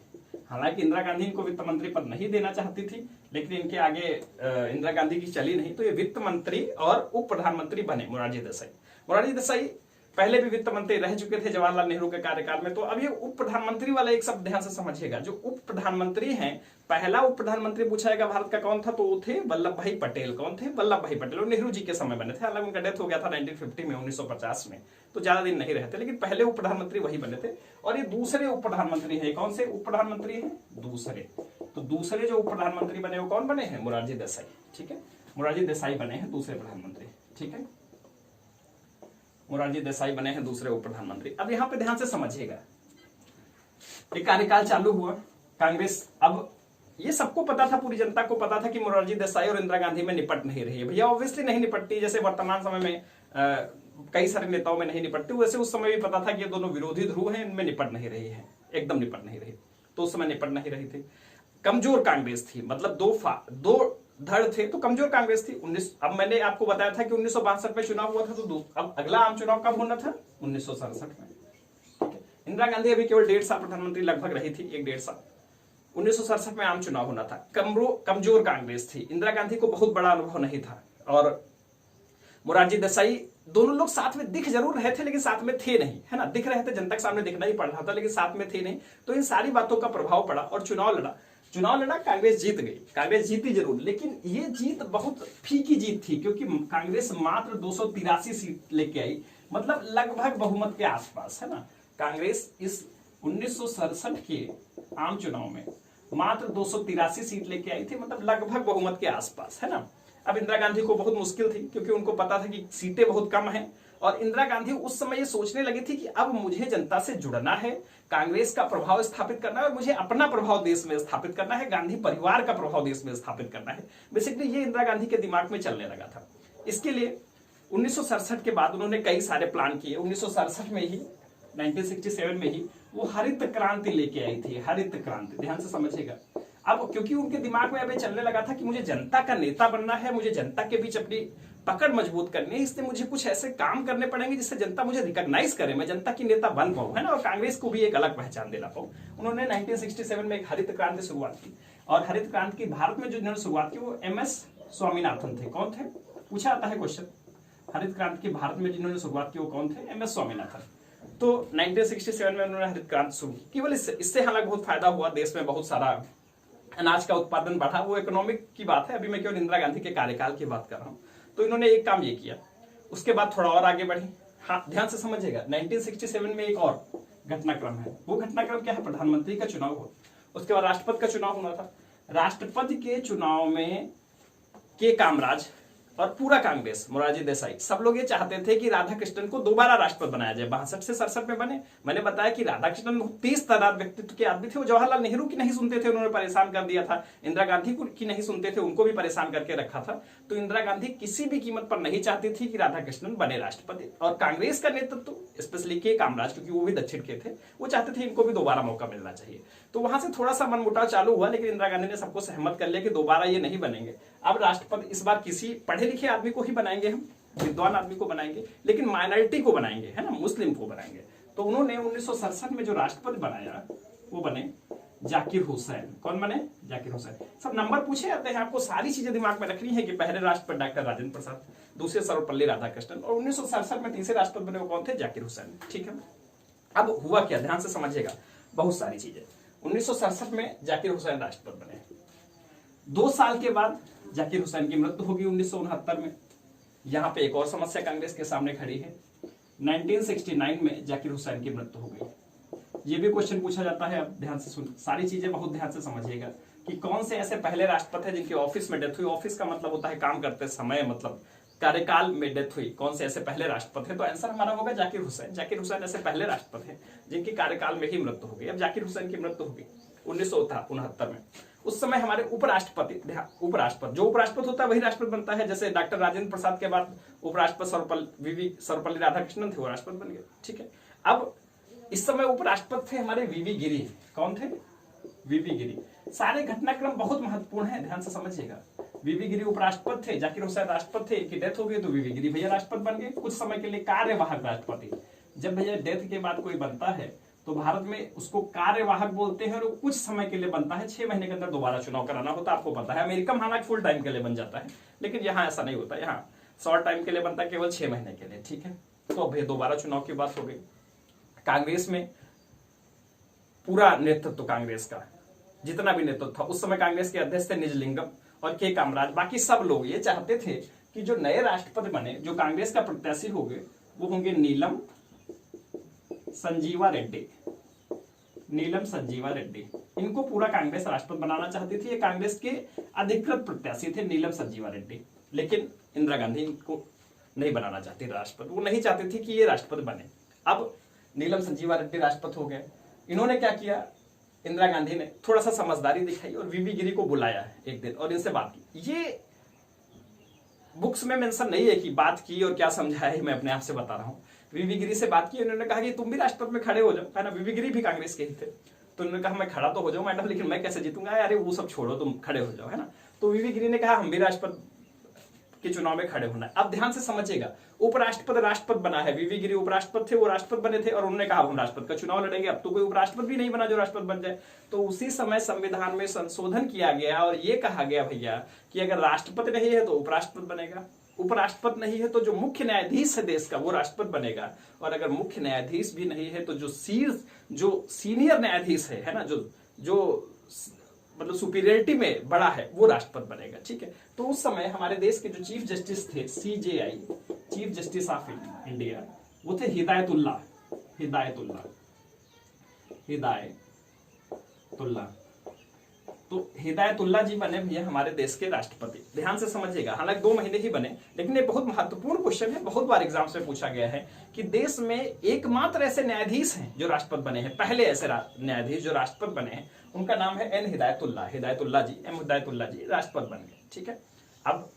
हालांकि इंदिरा गांधी इनको वित्त मंत्री पद नहीं देना चाहती थी, लेकिन इनके आगे इंदिरा गांधी की चली नहीं, तो ये वित्त मंत्री और उप प्रधानमंत्री बने मोरारजी देसाई। मोरारजी देसाई पहले भी वित्त मंत्री रह चुके थे जवाहरलाल नेहरू के कार्यकाल में। तो अब ये उप प्रधानमंत्री वाला एक शब्द ध्यान से समझिएगा, जो उप प्रधानमंत्री हैं, पहला उप प्रधानमंत्री पूछाएगा भारत का कौन था, तो वो थे वल्लभ भाई पटेल। कौन थे? वल्लभ भाई पटेल। नेहरू जी के समय बने थे, हालांकि उनका डेथ हो गया था 1950 में, 1950 में, तो ज्यादा दिन नहीं रहते, लेकिन पहले उप प्रधानमंत्री वही बने थे। और ये दूसरे उप प्रधानमंत्री है। कौन से उप प्रधानमंत्री है? दूसरे। तो दूसरे जो उप प्रधानमंत्री बने वो कौन बने हैं? मोरारजी देसाई, ठीक है, मोरारजी देसाई बने हैं दूसरे प्रधानमंत्री, ठीक है, मोरारजी देसाई बने हैं दूसरे उप प्रधानमंत्री। अब यहां पे ध्यान से समझिएगा, एक कार्यकाल चालू हुआ कांग्रेस। अब ये सबको पता था, पूरी जनता को पता था कि मोरारजी देसाई और इंदिरा गांधी में निपट नहीं रही है। भैया ऑब्वियसली नहीं निपटती, जैसे वर्तमान समय में कई सारे नेताओं में नहीं निपटती, वैसे उस समय भी पता था कि ये दोनों विरोधी ध्रुव हैं, इनमें निपट नहीं रही है, एकदम निपट नहीं रही। तो उस समय निपट नहीं रही थी, कमजोर कांग्रेस थी, मतलब दो धड़ थे, तो कमजोर कांग्रेस थी। अब मैंने आपको बताया था कि 1962 में चुनाव हुआ था, तो अब अगला आम चुनाव कब होना था? 1967 में। इंदिरा गांधी अभी केवल 1.5 साल प्रधानमंत्री लगभग रही थी, 1-1.5 साल। 1967 में आम चुनाव होना था। कमजोर कांग्रेस थी, इंदिरा गांधी को बहुत बड़ा अनुभव नहीं था, और मोरारजी देसाई, दोनों लोग साथ में दिख जरूर रहे थे लेकिन साथ में थे नहीं, है ना। दिख रहे थे, जनता के सामने दिखना ही पड़ रहा था, लेकिन साथ में थे नहीं। तो इन सारी बातों का प्रभाव पड़ा और चुनाव लड़ा, कांग्रेस जीत गई। कांग्रेस जीती जरूर, लेकिन ये जीत बहुत फीकी जीत थी, क्योंकि कांग्रेस मात्र 283 सीट लेके आई, मतलब लगभग बहुमत के आसपास, है ना। कांग्रेस इस 1967 के आम चुनाव में मात्र 283 सीट लेके आई थी, मतलब लगभग बहुमत के आसपास, है ना। अब इंदिरा गांधी को बहुत मुश्किल थी, क्योंकि उनको पता था कि सीटें बहुत कम हैं, और इंदिरा गांधी उस समय ये सोचने लगी थी कि अब मुझे जनता से जुड़ना है, कांग्रेस का प्रभाव स्थापित करना है, और मुझे अपना प्रभाव देश में स्थापित करना है, गांधी परिवार का प्रभाव देश में स्थापित करना है। बेसिकली ये इंदिरा गांधी के दिमाग में चलने लगा था। इसके लिए 1967 के बाद उन्होंने कई सारे प्लान किए। 1967 में ही, 1967 में ही वो हरित क्रांति लेके आई थी। हरित क्रांति, ध्यान से समझिएगा। अब क्योंकि उनके दिमाग में अभी चलने लगा था कि मुझे जनता का नेता बनना है, मुझे जनता के बीच अपनी पकड़ मजबूत करनी है, इसलिए मुझे कुछ ऐसे काम करने पड़ेंगे जिससे जनता मुझे रिकॉग्नाइज करे, मैं जनता की नेता बन पाऊं, है ना, और कांग्रेस को भी एक अलग पहचान दिला पाऊं। उन्होंने 1967 में एक हरित क्रांति शुरुआत की, और हरित क्रांति की भारत में जो जिन्होंने शुरुआत की वो MS स्वामीनाथन थे। कौन थे? पूछा आता है क्वेश्चन। हरित क्रांति की भारत में जिन्होंने शुरुआत की वो कौन थे? MS स्वामीनाथन। तो 1967 में उन्होंने हरित क्रांति शुरू की। केवल इससे हालांकि बहुत फायदा हुआ, देश में बहुत सारा अनाज का उत्पादन बढ़ा, वो इकोनॉमिक की बात है, अभी मैं केवल इंदिरा गांधी के कार्यकाल की बात कर रहा हूँ। तो इन्होंने एक काम ये किया, उसके बाद थोड़ा और आगे बढ़ी। हाँ, ध्यान से समझिएगा, 1967 में एक और घटनाक्रम है। वो घटनाक्रम क्या है? प्रधानमंत्री का चुनाव हुआ, उसके बाद राष्ट्रपति का चुनाव होना था। राष्ट्रपति के चुनाव में के कामराज और पूरा कांग्रेस, मोरारजी देसाई, सब लोग ये चाहते थे कि राधाकृष्णन को दोबारा राष्ट्रपति बनाया जाए। 62 से 67 में बने। मैंने बताया कि राधाकृष्णन बहुत तेज तर्रार व्यक्तित्व के आदमी थे। वो जवाहरलाल नेहरू की नहीं सुनते थे, उन्होंने परेशान कर दिया था। इंदिरा गांधी की नहीं सुनते थे, उनको भी परेशान करके रखा था। तो इंदिरा गांधी किसी भी कीमत पर नहीं चाहती थी कि राधाकृष्णन बने राष्ट्रपति, और कांग्रेस का नेतृत्व, स्पेशली के कामराज, क्योंकि वो भी दक्षिण के थे, वो चाहते थे इनको भी दोबारा मौका मिलना चाहिए। तो वहां से थोड़ा सा मनमुटाव चालू हुआ, लेकिन इंदिरा गांधी ने सबको सहमत कर लिया कि दोबारा ये नहीं बनेंगे। अब राष्ट्रपति इस बार किसी पढ़े लिखे आदमी को ही बनाएंगे, हम विद्वान आदमी को बनाएंगे, लेकिन माइनॉरिटी को बनाएंगे, है ना, मुस्लिम को बनाएंगे। तो उन्होंने 1967 में जो राष्ट्रपति बनाया वो बने जाकिर हुसैन। कौन बने? जाकिर हुसैन। सब नंबर पूछे जाते हैं, आपको सारी चीजें दिमाग में रखनी है कि पहले राष्ट्रपति डॉक्टर राजेंद्र प्रसाद, दूसरे सर्वपल्ली राधाकृष्णन, और 1967 में तीसरे राष्ट्रपति बने वो कौन थे? जाकिर हुसैन। ठीक है, अब हुआ क्या, ध्यान से समझिएगा, बहुत सारी चीजें। 1967 में जाकिर हुसैन राष्ट्रपति बने। 2 साल के बाद जाकिर हुसैन की मृत्यु होगी 1969 में। यहां पे एक और समस्या कांग्रेस के सामने खड़ी है। 1969 में जाकिर हुसैन की मृत्यु हो गई। ये भी क्वेश्चन पूछा जाता है। अब ध्यान से सुन, सारी चीजें बहुत ध्यान से समझिएगा कि कौन से ऐसे पहले राष्ट्रपति हैं जिनकी ऑफिस में डेथ हुई। ऑफिस का मतलब होता है काम करते समय, मतलब कार्यकाल में डेथ हुई। कौन से ऐसे पहले राष्ट्रपति हैं? तो आंसर हमारा होगा जाकिर हुसैन। जाकिर हुसैन ऐसे पहले राष्ट्रपति हैं जिनकी कार्यकाल में ही मृत्यु हो गई। अब जाकिर हुसैन की मृत्यु होगी 1969 में। उस समय हमारे उपराष्ट्रपति, जो उपराष्ट्रपति होता है वही राष्ट्रपति बनता है। जैसे डॉक्टर राजेंद्र प्रसाद के बाद उपराष्ट्रपति सर्वपल्ली राधाकृष्णन थे, वो राष्ट्रपति बन गए। ठीक है, अब इस समय उपराष्ट्रपति थे हमारे वीवी गिरी। कौन थे? वीवी गिरी। सारे घटनाक्रम बहुत महत्वपूर्ण है, ध्यान से समझिएगा। वीवी गिरी उपराष्ट्रपति थे, जाकिर हुसैन राष्ट्रपति थे, इनकी डेथ हो गई तो वीवी गिरी भैया राष्ट्रपति बन गए। कुछ समय के लिए कार्यवाहक राष्ट्रपति, जब भैया डेथ के बाद कोई बनता है तो भारत में उसको कार्यवाहक बोलते हैं, और कुछ समय के लिए बनता है, 6 महीने के अंदर दोबारा चुनाव कराना होता है। आपको पता है अमेरिका में हालांकि फुल टाइम के लिए बन जाता है, लेकिन यहाँ ऐसा नहीं होता, यहाँ शॉर्ट टाइम के लिए बनता है, केवल 6 महीने के लिए। ठीक है, तो अब दोबारा चुनाव की बात हो गई। कांग्रेस में पूरा नेतृत्व, कांग्रेस का जितना भी नेतृत्व था उस समय, कांग्रेस के अध्यक्ष थे निजलिंगम और के कामराज। बाकी सब लोग ये चाहते थे कि जो नए राष्ट्रपति बने, जो कांग्रेस का प्रत्याशी होंगे, वो होंगे नीलम संजीवा रेड्डी। नीलम संजीवा रेड्डी, इनको पूरा कांग्रेस राष्ट्रपति बनाना चाहती थी। ये कांग्रेस के अधिकृत प्रत्याशी थे, नीलम संजीवा रेड्डी। लेकिन इंदिरा गांधी इनको नहीं बनाना चाहती राष्ट्रपति, वो नहीं चाहती थी कि ये राष्ट्रपति बने। अब नीलम संजीवा रेड्डी राष्ट्रपति हो गए। इन्होंने क्या किया, इंदिरा गांधी ने थोड़ा सा समझदारी दिखाई और वीवी गिरी को बुलाया एक दिन और इनसे बात की। ये बुक्स में मेंशन नहीं है कि बात की और क्या समझाया है, मैं अपने आप से बता रहा हूँ। वीवी गिरी से बात की, उन्होंने कहा कि तुम भी राष्ट्रपति में खड़े हो जाओ, है ना। वीवी गिरी भी कांग्रेस के ही थे, तो उन्होंने कहा मैं खड़ा तो हो जाऊं मैडम, लेकिन मैं कैसे जीतूंगा, अरे वो सब छोड़ो, तुम खड़े हो जाओ, है ना। तो वीवी गिरी ने कहा हम भी राष्ट्रपति के चुनाव में खड़े होना है। अब ध्यान से समझिएगा, उपराष्ट्रपति राष्ट्रपति बना है, वीवी गिरी उपराष्ट्रपति थे, वो राष्ट्रपति बने थे और उन्होंने कहा हम राष्ट्रपति का चुनाव लड़ेंगे। अब तो कोई उपराष्ट्रपति भी नहीं बना जो राष्ट्रपति बन जाए। तो उसी समय संविधान में संशोधन किया गया और ये कहा गया भैया कि अगर राष्ट्रपति नहीं है तो उपराष्ट्रपति बनेगा, उपराष्ट्रपति नहीं है तो जो मुख्य न्यायाधीश है देश का वो राष्ट्रपति बनेगा, और अगर मुख्य न्यायाधीश भी नहीं है तो जो सीनियर न्यायाधीश है ना, जो मतलब सुपीरियरिटी में बड़ा है वो राष्ट्रपति बनेगा, ठीक है। तो उस समय हमारे देश के जो चीफ जस्टिस थे, CJI chief justice of India, वो थे हिदायतुल्लाह। तो हिदायतुल्लाह जी बने भैया हमारे देश के राष्ट्रपति। ध्यान से समझिएगा, हालांकि 2 महीने ही बने, लेकिन ये बहुत महत्वपूर्ण क्वेश्चन है, बहुत बार एग्जाम में पूछा गया है कि देश में एकमात्र ऐसे न्यायाधीश हैं जो राष्ट्रपति बने हैं, पहले ऐसे न्यायाधीश जो राष्ट्रपति बने हैं, उनका नाम है एम हिदायतुल्लाह जी राष्ट्रपति बन गए, ठीक है। अब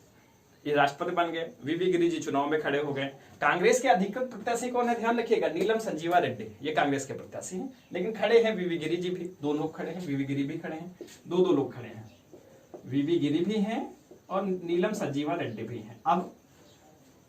ये राष्ट्रपति बन गए, वीवी गिरी जी चुनाव में खड़े हो गए। कांग्रेस के अधिकृत प्रत्याशी कौन है, ध्यान रखिएगा, नीलम संजीवा रेड्डी, ये कांग्रेस के प्रत्याशी हैं, लेकिन खड़े हैं वीवी गिरी जी भी, 2 लोग खड़े हैं, वीवी गिरी भी खड़े हैं, 2 लोग खड़े हैं, वीवी गिरी भी हैं और नीलम संजीवा रेड्डी भी हैं। अब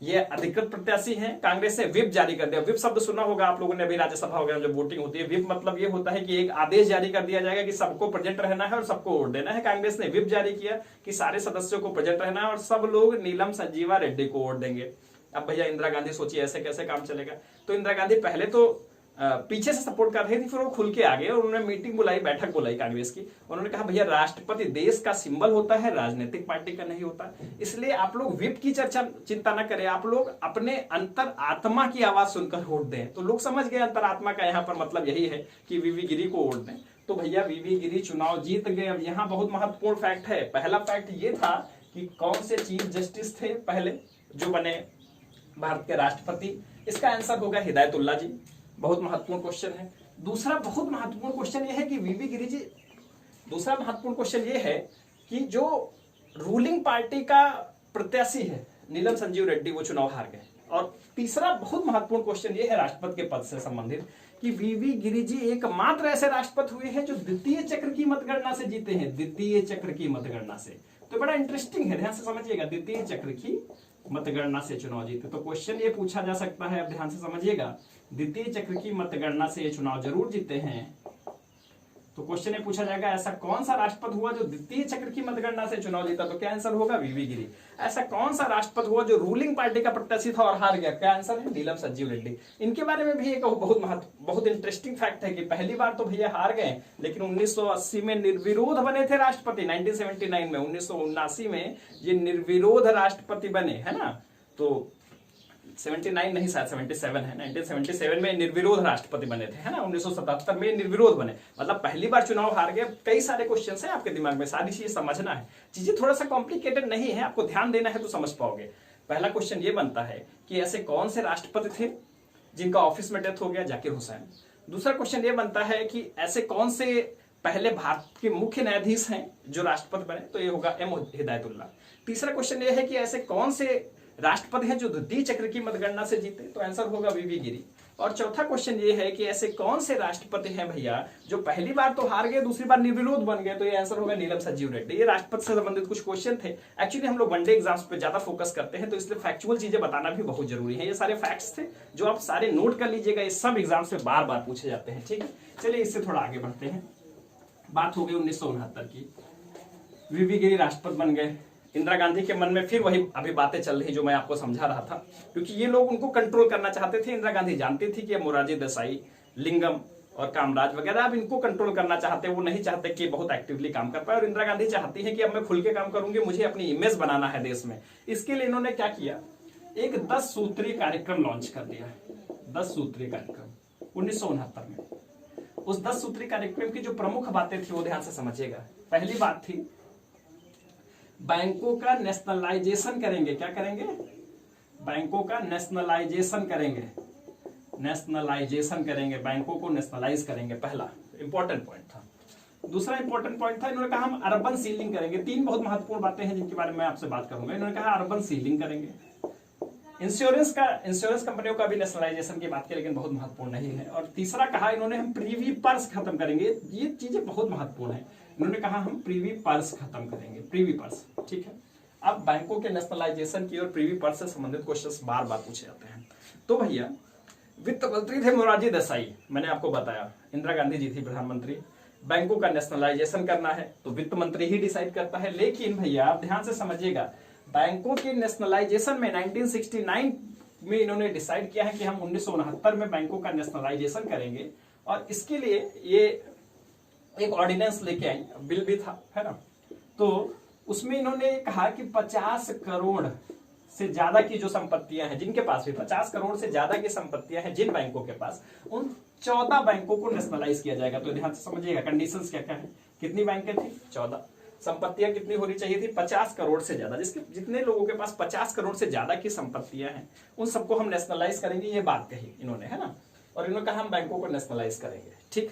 ये अधिकृत प्रत्याशी हैं, कांग्रेस ने व्हिप जारी कर दिया। व्हिप शब्द सुना होगा आप लोगों ने अभी राज्यसभा वगैरह जब वोटिंग होती है। व्हिप मतलब ये होता है कि एक आदेश जारी कर दिया जाएगा कि सबको प्रेजेंट रहना है और सबको वोट देना है। कांग्रेस ने व्हिप जारी किया कि सारे सदस्यों को प्रेजेंट रहना है और सब लोग नीलम संजीवा रेड्डी को वोट देंगे। अब भैया इंदिरा गांधी सोचिए ऐसे कैसे काम चलेगा। तो इंदिरा गांधी पहले तो पीछे से सपोर्ट कर रही थी, फिर वो खुल के आ गए और उन्होंने मीटिंग बुलाई, बैठक बुलाई कांग्रेस की। उन्होंने कहा भैया राष्ट्रपति देश का सिंबल होता है, राजनीतिक पार्टी का नहीं होता, इसलिए आप लोग व्हिप की चर्चा चिंता न करें, आप लोग अपने अंतर आत्मा की आवाज सुनकर वोट दें। तो लोग समझ गए अंतर आत्मा का यहाँ पर मतलब यही है कि वीवी गिरी को वोट दें। तो भैया वीवी गिरी चुनाव जीत गए। अब यहाँ बहुत महत्वपूर्ण फैक्ट है। पहला फैक्ट ये था कि कौन से चीफ जस्टिस थे पहले जो बने भारत के राष्ट्रपति, इसका आंसर होगा हिदायतुल्लाह जी। बहुत महत्वपूर्ण क्वेश्चन है। दूसरा बहुत महत्वपूर्ण क्वेश्चन ये है कि वीवी गिरी जी, दूसरा महत्वपूर्ण क्वेश्चन ये है कि जो रूलिंग पार्टी का प्रत्याशी है नीलम संजीव रेड्डी, वो चुनाव हार गए। और तीसरा बहुत महत्वपूर्ण क्वेश्चन ये है राष्ट्रपति के पद से संबंधित कि वीवी गिरी जी एकमात्र ऐसे राष्ट्रपति हुए हैं जो द्वितीय चक्र की मतगणना से जीते हैं, द्वितीय चक्र की मतगणना से। तो बड़ा इंटरेस्टिंग है, ध्यान से समझिएगा, द्वितीय चक्र की मतगणना से चुनाव जीते। तो क्वेश्चन ये पूछा जा सकता है, अब ध्यान से समझिएगा, द्वितीय चक्र की मतगणना से ये चुनाव जरूर जीते हैं। तो क्वेश्चन ये पूछा जाएगा ऐसा कौन सा राष्ट्रपति हुआ जो द्वितीय चक्र की मतगणना से चुनाव जीता, तो क्या आंसर होगा वीवी गिरी। ऐसा कौन सा राष्ट्रपति हुआ जो रूलिंग पार्टी का प्रत्याशी था और हार गया, क्या आंसर है नीलम संजीव रेड्डी। इनके बारे में भी एक बहुत इंटरेस्टिंग फैक्ट है कि पहली बार तो भैया हार गए, लेकिन 1980 में निर्विरोध बने थे राष्ट्रपति। 1979 में 1979 में ये निर्विरोध राष्ट्रपति बने, है ना। तो 79 नहीं, शायद 77 है। 1977 में निर्विरोध राष्ट्रपति बने थे, है ना। 1977 में निर्विरोध बने, मतलब पहली बार चुनाव हार गए। कई सारे क्वेश्चंस हैं आपके दिमाग में, सारी चीजें समझना है। चीजें थोड़ा सा कॉम्प्लिकेटेड नहीं है, आपको ध्यान देना है तो समझ पाओगे। पहला क्वेश्चन ये बनता है कि ऐसे कौन से राष्ट्रपति थे जिनका ऑफिस में डेथ हो गया, जाकिर हुसैन। दूसरा क्वेश्चन ये बनता है कि ऐसे कौन से पहले भारत के मुख्य न्यायाधीश हैं जो राष्ट्रपति बने, तो ये होगा एम हिदायतुल्लाह। तीसरा क्वेश्चन ये है कि ऐसे कौन से राष्ट्रपति हैं जो द्वितीय चक्र की मतगणना से जीते, तो आंसर होगा वीवी गिरी। और चौथा क्वेश्चन ये है कि ऐसे कौन से राष्ट्रपति हैं भैया जो पहली बार तो हार गए, दूसरी बार निर्विरोध बन गए, तो ये आंसर होगा नीलम संजीव रेड्डी। ये राष्ट्रपति से संबंधित कुछ क्वेश्चन थे। एक्चुअली हम लोग वनडे एग्जाम्स पे ज्यादा फोकस करते हैं, तो इसलिए फैक्चुअल चीजें बताना भी बहुत जरूरी है। ये सारे फैक्ट्स थे जो आप सारे नोट कर लीजिएगा, ये सब एग्जाम्स में बार बार पूछे जाते हैं, ठीक है। चलिए इससे थोड़ा आगे बढ़ते हैं। बात हो गई 1969 की, वीवी गिरी राष्ट्रपति बन गए। इंदिरा गांधी के मन में फिर वही अभी बातें चल रही जो मैं आपको समझा रहा था, क्योंकि ये लोग उनको कंट्रोल करना चाहते थे। इंदिरा गांधी जानती थी कि मोरारजी देसाई, लिंगम और कामराज वगैरह अब इनको कंट्रोल करना चाहते, वो नहीं चाहते कि बहुत एक्टिवली काम कर पाए। और इंदिरा गांधी चाहती है कि अब मैं खुल के काम करूंगी, मुझे अपनी इमेज बनाना है देश में। इसके लिए इन्होंने क्या किया, एक 10 सूत्रीय कार्यक्रम लॉन्च कर दिया। 10 सूत्रीय कार्यक्रम 1969 में। उस 10 सूत्रीय कार्यक्रम की जो प्रमुख बातें थी वो ध्यान से समझिएगा। पहली बात थी बैंकों का नेशनलाइजेशन करेंगे। क्या करेंगे, बैंकों का नेशनलाइजेशन करेंगे, नेशनलाइजेशन करेंगे, बैंकों को नेशनलाइज करेंगे, पहला इंपॉर्टेंट पॉइंट था। दूसरा इंपॉर्टेंट पॉइंट था, इन्होंने कहा हम अर्बन सीलिंग करेंगे। तीन बहुत महत्वपूर्ण बातें हैं जिनके बारे में आपसे बात करूंगा। इन्होंने कहा अर्बन सीलिंग करेंगे, इंश्योरेंस कंपनियों का भी नेशनलाइजेशन की बात की, लेकिन बहुत महत्वपूर्ण नहीं है। और तीसरा कहा इन्होंने हम प्रीवी पर्स खत्म करेंगे। ये चीजें बहुत महत्वपूर्ण है। इन्होंने कहा हम प्रीवी पर्स खत्म करेंगे, प्रीवी पर्स, ठीक है। अब बैंकों के नेशनलाइजेशन की और प्रीवी पर्स से संबंधित क्वेश्चंस बार बार पूछे जाते हैं। तो भैया वित्त मंत्री थे मोरारजी देसाई, मैंने आपको बताया, इंदिरा गांधी जी थी प्रधानमंत्री। बैंकों का नेशनलाइजेशन करना है तो वित्त मंत्री ही डिसाइड करता है। लेकिन भैया आप ध्यान से समझिएगा, बैंकों के नेशनलाइजेशन में 1969 में इन्होंने डिसाइड किया है कि हम 1969 में बैंकों का नेशनलाइजेशन करेंगे। और इसके लिए ये एक ऑर्डिनेंस लेके आई, बिल भी था, है ना। तो उसमें इन्होंने कहा कि 50 करोड़ से ज्यादा की जो संपत्तियां हैं, जिनके पास भी 50 करोड़ से ज्यादा की संपत्तियां हैं जिन बैंकों के पास, उन 14 बैंकों को नेशनलाइज किया जाएगा। तो ध्यान से समझिएगा कंडीशंस क्या क्या है। कितनी बैंकें थी? 14। संपत्तियां कितनी होनी चाहिए थी? 50 करोड़ से ज्यादा। जितने लोगों के पास 50 करोड़ से ज्यादा की संपत्तियां हैं उन सबको हम नेशनलाइज करेंगे, ये बात कही इन्होंने, है ना। और इन्होंने कहा हम बैंकों को नेशनलाइज करेंगे, ठीक।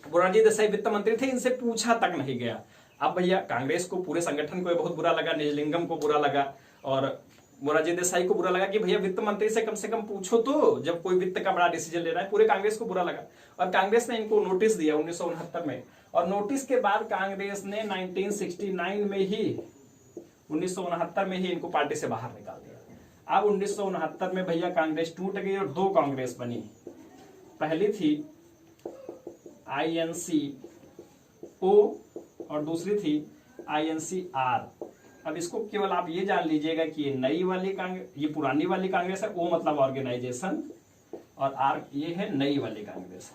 मोरारजी देसाई वित्त मंत्री थे, इनसे पूछा तक नहीं गया। अब भैया कांग्रेस को, पूरे संगठन को बहुत बुरा लगा, निजलिंगम को बुरा लगा और मोरारजी देसाई को बुरा लगा कि भैया वित्त मंत्री से कम पूछो तो, जब कोई वित्त का बड़ा डिसीजन ले रहा है। पूरे कांग्रेस को बुरा लगा और कांग्रेस ने इनको नोटिस दिया 1969 में। और नोटिस के बाद कांग्रेस ने 1969 में ही, 1969 में ही इनको पार्टी से बाहर निकाल दिया। अब 1969 में भैया कांग्रेस टूट गई और दो कांग्रेस बनी। पहली थी INCO और दूसरी थी INCR। अब इसको केवल आप ये जान लीजिएगा कि ये नई वाली कांग्रेस, ये पुरानी वाली कांग्रेस है, O मतलब ऑर्गेनाइजेशन, और R ये है नई वाली कांग्रेस,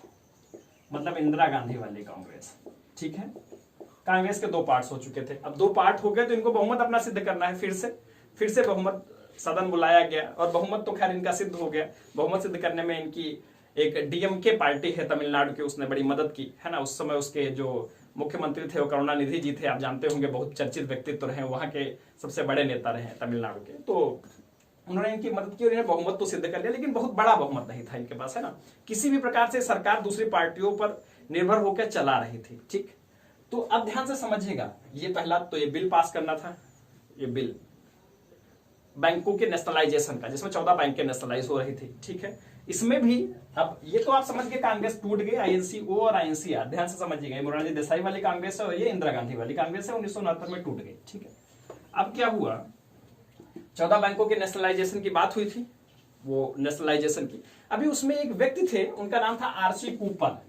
मतलब इंदिरा गांधी वाली कांग्रेस, ठीक है। कांग्रेस के दो पार्ट्स हो चुके थे। अब दो पार्ट हो गए तो इनको बहुमत अपना सिद्ध करना है। फिर से बहुमत सदन बुलाया गया और बहुमत तो खैर इनका सिद्ध हो गया। बहुमत सिद्ध करने में इनकी एक DMK पार्टी है तमिलनाडु की, उसने बड़ी मदद की, है ना। उस समय उसके जो मुख्यमंत्री थे वो करुणानिधि जी थे, आप जानते होंगे, बहुत चर्चित व्यक्तित्व रहे, वहां के सबसे बड़े नेता रहे तमिलनाडु के। तो उन्होंने इनकी मदद की और इन्हें बहुमत तो सिद्ध कर लिया, लेकिन बहुत बड़ा बहुमत नहीं था इनके पास, है ना। किसी भी प्रकार से सरकार दूसरी पार्टियों पर निर्भर होकर चला रही थी, ठीक। तो अब ध्यान से समझिएगा, ये पहला तो ये बिल पास करना था, ये बिल बैंकों के नेशनलाइजेशन का, जिसमें 14 बैंकें नेशनलाइज हो रही थी, ठीक है। इसमें भी अब ये तो आप समझ गए कांग्रेस टूट गई, INCO और INCR, ध्यान से समझिएगा। मोरारजी देसाई वाली कांग्रेस है और ये इंदिरा गांधी वाली कांग्रेस है, 1969 में टूट गई, ठीक है। अब क्या हुआ, 14 बैंकों के नेशनलाइजेशन की बात हुई थी, वो नेशनलाइजेशन की। अभी उसमें एक व्यक्ति थे, उनका नाम था RC कूपर।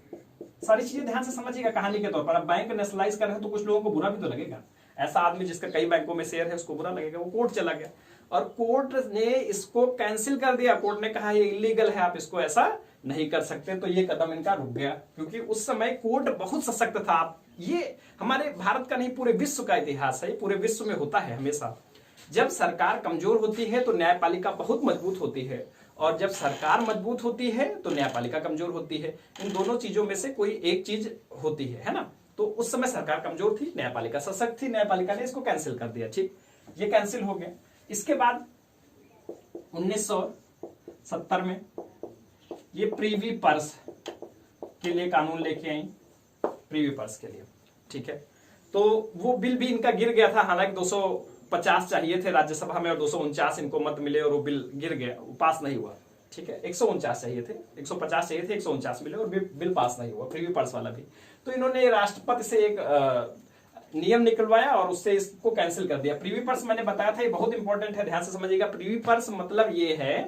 सारी चीजें ध्यान से समझिएगा कहानी के तौर पर। अब बैंक नेशनलाइज कर रहे हैं तो कुछ लोगों को बुरा भी तो लगेगा। ऐसा आदमी जिसका कई बैंकों में शेयर है उसको बुरा लगेगा। वो कोर्ट चला गया और कोर्ट ने इसको कैंसिल कर दिया। कोर्ट ने कहा ये इलीगल है, आप इसको ऐसा नहीं कर सकते। तो ये कदम इनका रुक गया, क्योंकि उस समय कोर्ट बहुत सशक्त था। ये हमारे भारत का नहीं, पूरे विश्व का इतिहास है, पूरे विश्व में होता है हमेशा। जब सरकार कमजोर होती है तो न्यायपालिका बहुत मजबूत होती है, और जब सरकार मजबूत होती है तो न्यायपालिका कमजोर होती है। इन दोनों चीजों में से कोई एक चीज होती है ना। तो उस समय सरकार कमजोर थी, न्यायपालिका सशक्त थी, न्यायपालिका ने इसको कैंसिल कर दिया, ठीक। ये कैंसिल हो गया। इसके बाद 1970 में ये प्रीवी पर्स के लिए कानून लेके आई, प्रीवी पर्स के लिए, ठीक है। तो वो बिल भी इनका गिर गया था, हालांकि 250 चाहिए थे राज्यसभा में और 249 इनको मत मिले और वो बिल गिर गया, वो पास नहीं हुआ, ठीक है। 149 चाहिए थे, 150 चाहिए थे, 149 मिले और बिल पास नहीं हुआ, प्रीवी पर्स वाला भी। तो इन्होंने राष्ट्रपति से एक नियम निकलवाया और उससे इसको कैंसिल कर दिया। प्रीवी पर्स मैंने बताया था, ये बहुत इंपॉर्टेंट है, ध्यान से समझिएगा। प्रीवी पर्स मतलब ये है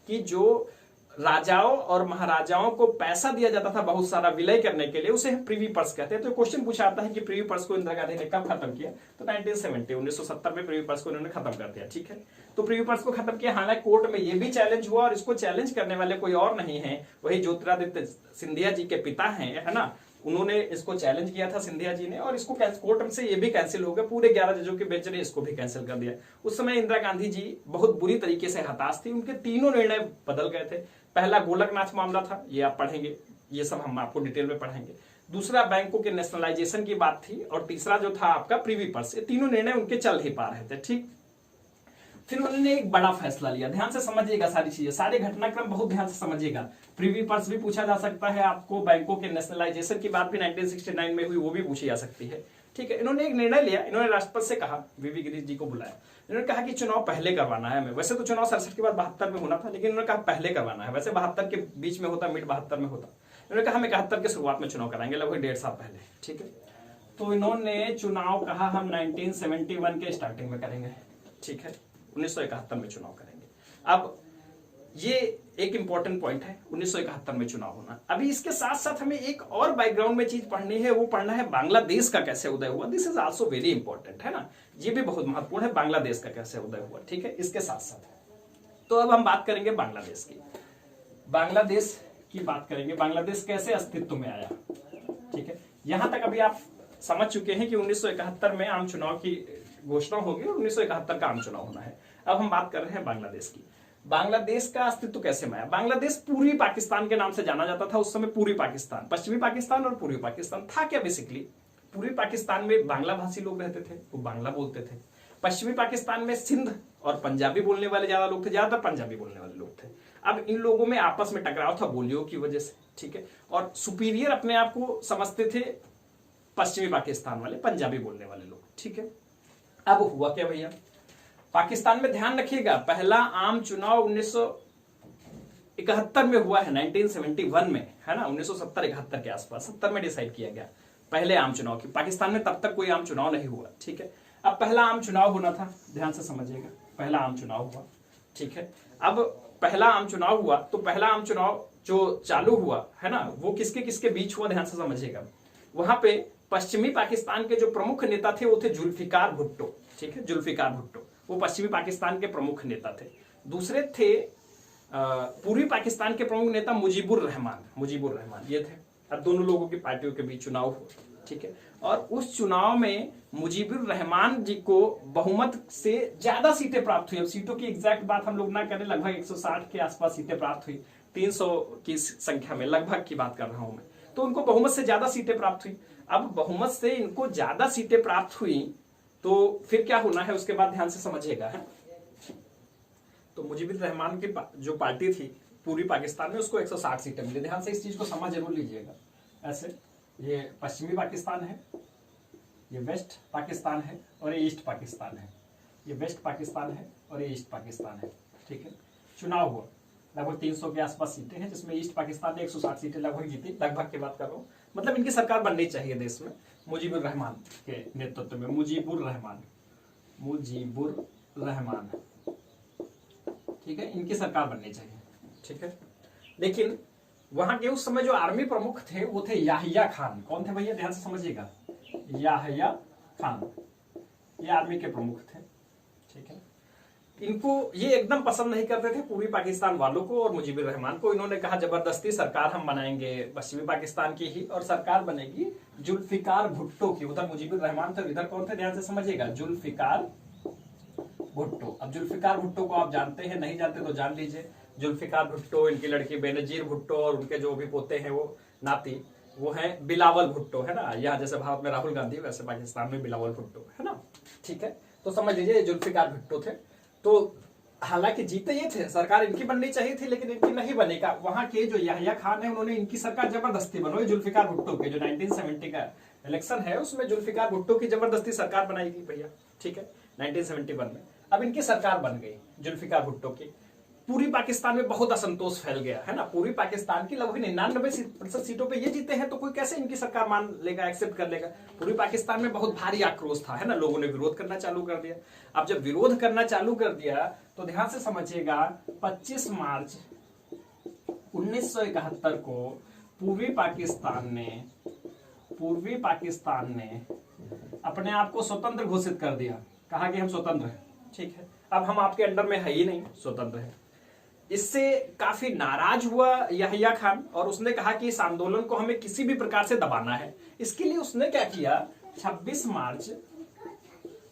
कि जो राजाओं और महाराजाओं को पैसा दिया जाता था बहुत सारा विलय करने के लिए, उसे हम प्रीवी पर्स कहते हैं। तो क्वेश्चन पूछा आता है कि प्रीवी पर्स को इंदिरा गांधी ने कब खत्म किया, तो 1970 में प्रीवी पर्स को इन्होंने खत्म कर दिया, ठीक है। तो प्रीवी पर्स को खत्म किया, हालांकि कोर्ट में ये भी चैलेंज हुआ और इसको चैलेंज करने वाले कोई और नहीं है, वही ज्योतिरादित्य सिंधिया जी के पिता है ना। उन्होंने इसको चैलेंज किया था सिंधिया जी ने, और इसको कोर्ट से ये भी कैंसिल हो गया। पूरे 11 जजों के बेंच ने इसको भी कैंसिल कर दिया। उस समय इंदिरा गांधी जी बहुत बुरी तरीके से हताश थी, उनके तीनों निर्णय बदल गए थे। पहला गोलकनाथ मामला था, ये आप पढ़ेंगे, ये सब हम आपको डिटेल में पढ़ाएंगे। दूसरा बैंकों के नेशनलाइजेशन की बात थी, और तीसरा जो था आपका प्रीवी पर्स। ये तीनों निर्णय उनके चल ही पा रहे थे, ठीक। फिर उन्होंने एक बड़ा फैसला लिया, ध्यान से समझिएगा सारी चीजें, सारे घटनाक्रम बहुत ध्यान से समझिएगा। प्रीवी पर्स भी पूछा जा सकता है आपको, बैंकों के नेशनलाइजेशन की बात भी 1969 में हुई, वो भी पूछी जा सकती है। ठीक है, इन्होंने एक निर्णय लिया, इन्होंने राष्ट्रपति से कहा, वीवी गिरीश जी को बुलाया, इन्होंने कहा कि चुनाव पहले करवाना है हमें। वैसे तो चुनाव 67 के बाद 72 में होना था, लेकिन इन्होंने कहा पहले करवाना है। वैसे 72 के बीच में होता, मिड 72 में होता। इन्होंने कहा हम 71 के शुरुआत में चुनाव कराएंगे, लगभग 1.5 साल पहले। ठीक है, तो इन्होंने चुनाव कहा हम 1971 के स्टार्टिंग में करेंगे। ठीक है, 1971 में चुनाव करेंगे। अब ये एक इंपॉर्टेंट पॉइंट है, 1971 में चुनाव होना। अभी इसके साथ साथ हमें एक और बैकग्राउंड में चीज पढ़नी है, वो पढ़ना है बांग्लादेश का कैसे उदय हुआ। This is also very important, है ना, ये भी बहुत महत्वपूर्ण है, बांग्लादेश का कैसे उदय हुआ। ठीक है, इसके साथ साथ तो अब हम बात करेंगे बांग्लादेश की। बांग्लादेश की बात करेंगे, बांग्लादेश कैसे अस्तित्व में आया। ठीक है, यहां तक अभी आप समझ चुके हैं कि 1971 में आम चुनाव की घोषणा होगी और 1971 का आम चुनाव होना है। अब हम बात कर रहे हैं बांग्लादेश की। बांग्लादेश का अस्तित्व कैसे में आया। बांग्लादेश पूर्वी पाकिस्तान के नाम से जाना जाता था उस समय। पूर्वी पाकिस्तान, पश्चिमी पाकिस्तान और पूर्वी पाकिस्तान था क्या बेसिकली। पूर्वी पाकिस्तान में बांग्ला भाषी लोग रहते थे, वो बांग्ला बोलते थे। पश्चिमी पाकिस्तान में सिंध और पंजाबी बोलने वाले ज्यादा लोग थे, ज्यादातर पंजाबी बोलने वाले लोग थे। अब इन लोगों में आपस में टकराव था बोलियों की वजह से। ठीक है, और सुपीरियर अपने आप को समझते थे पश्चिमी पाकिस्तान वाले, पंजाबी बोलने वाले लोग। ठीक है, अब हुआ क्या भैया, पाकिस्तान में ध्यान रखिएगा पहला आम चुनाव 1971 में हुआ है, 1971 में, है ना, 1970-71 के आसपास, 70 में डिसाइड किया गया पहले आम चुनाव की। पाकिस्तान में तब तक कोई आम चुनाव नहीं हुआ। ठीक है, अब पहला आम चुनाव होना था, ध्यान से समझिएगा, पहला आम चुनाव हुआ। ठीक है, अब पहला आम चुनाव हुआ तो पहला आम चुनाव जो चालू हुआ है ना, वो किसके किसके बीच हुआ, ध्यान से समझिएगा। वहां पे पश्चिमी पाकिस्तान के जो प्रमुख नेता थे वो थे जुल्फिकार भुट्टो। ठीक है, जुल्फिकार भुट्टो वो पश्चिमी पाकिस्तान के प्रमुख नेता थे। दूसरे थे पूर्वी पाकिस्तान के प्रमुख नेता मुजीबुर रहमान ये थे। अब दोनों लोगों की पार्टियों के बीच चुनाव हुआ। ठीक है, और उस चुनाव में मुजीबुर रहमान जी को बहुमत से ज्यादा सीटें प्राप्त हुई। अब सीटों की एग्जैक्ट बात हम लोग ना करें, लगभग 160 के आसपास सीटें प्राप्त हुई, 300 की संख्या में लगभग की बात कर रहा हूं मैं। तो उनको बहुमत से ज्यादा सीटें प्राप्त हुई। अब बहुमत से इनको ज्यादा सीटें प्राप्त हुई तो फिर क्या होना है उसके बाद ध्यान से समझिएगा। है तो मुजीबुर रहमान की जो पार्टी थी पूर्वी पाकिस्तान में, उसको 160 सीटें मिली। ध्यान से इस चीज को समझ जरूर लीजिएगा। ऐसे ये पश्चिमी पाकिस्तान है, ये वेस्ट पाकिस्तान है और ये ईस्ट पाकिस्तान है। ये वेस्ट पाकिस्तान है और ये ईस्ट पाकिस्तान है। ठीक है, चुनाव हुआ, लगभग 300 के आसपास सीटें हैं, जिसमें ईस्ट पाकिस्तान ने 160 सीटें लगभग जीती। लगभग की बात कर रहा हूँ, मतलब इनकी सरकार बननी चाहिए देश में मुजीबुर रहमान के नेतृत्व में। मुजीबुर रहमान, ठीक है, इनकी सरकार बननी चाहिए। ठीक है, लेकिन वहां के उस समय जो आर्मी प्रमुख थे वो थे याहिया खान। कौन थे भैया, ध्यान से समझिएगा, याहिया खान, ये आर्मी के प्रमुख थे। ठीक है, इनको ये एकदम पसंद नहीं करते थे पूर्वी पाकिस्तान वालों को और मुजीबुर रहमान को। इन्होंने कहा जबरदस्ती सरकार हम बनाएंगे पश्चिमी पाकिस्तान की ही, और सरकार बनेगी जुल्फिकार भुट्टो की। उधर मुजीबुर रहमान थे, इधर कौन थे, ध्यान से समझिएगा, जुल्फिकार भुट्टो। अब जुल्फिकार भुट्टो को आप जानते हैं, नहीं जानते तो जान लीजिए। जुल्फिकार भुट्टो, इनकी लड़की बेनजीर भुट्टो और उनके जो भी पोते हैं वो नाती, वो है बिलावल भुट्टो, है ना। यहाँ जैसे भारत में राहुल गांधी, वैसे पाकिस्तान में बिलावल भुट्टो, है ना। ठीक है, तो समझ लीजिए जुल्फिकार भुट्टो थे। तो हालांकि जीते ये थे, सरकार इनकी बननी चाहिए थी, लेकिन इनकी नहीं बनेगा। वहां के जो याहिया खान है उन्होंने इनकी सरकार जबरदस्ती बनवाई जुल्फिकार भुट्टो के। जो 1970 का इलेक्शन है उसमें जुल्फिकार भुट्टो की जबरदस्ती सरकार बनाई गई भैया। ठीक है, 1971 में अब इनकी सरकार बन गई जुल्फिकार भुट्टो की। पूरी पाकिस्तान में बहुत असंतोष फैल गया, है ना। पूरी पाकिस्तान की लगभग 99% सीटों पे ये जीते हैं तो कोई कैसे इनकी सरकार मान लेगा, एक्सेप्ट कर लेगा। पूरी पाकिस्तान में बहुत भारी आक्रोश था, है ना। लोगों ने विरोध करना चालू कर दिया। अब जब विरोध करना चालू कर दिया तो ध्यान से समझिएगा, 25 मार्च 1971 को पूर्वी पाकिस्तान ने अपने आप को स्वतंत्र घोषित कर दिया। कहा कि हम स्वतंत्र हैं। ठीक है, अब हम आपके अंडर में है ही नहीं, स्वतंत्र है। इससे काफी नाराज हुआ याहिया खान और उसने कहा कि इस आंदोलन को हमें किसी भी प्रकार से दबाना है। इसके लिए उसने क्या किया, 26 मार्च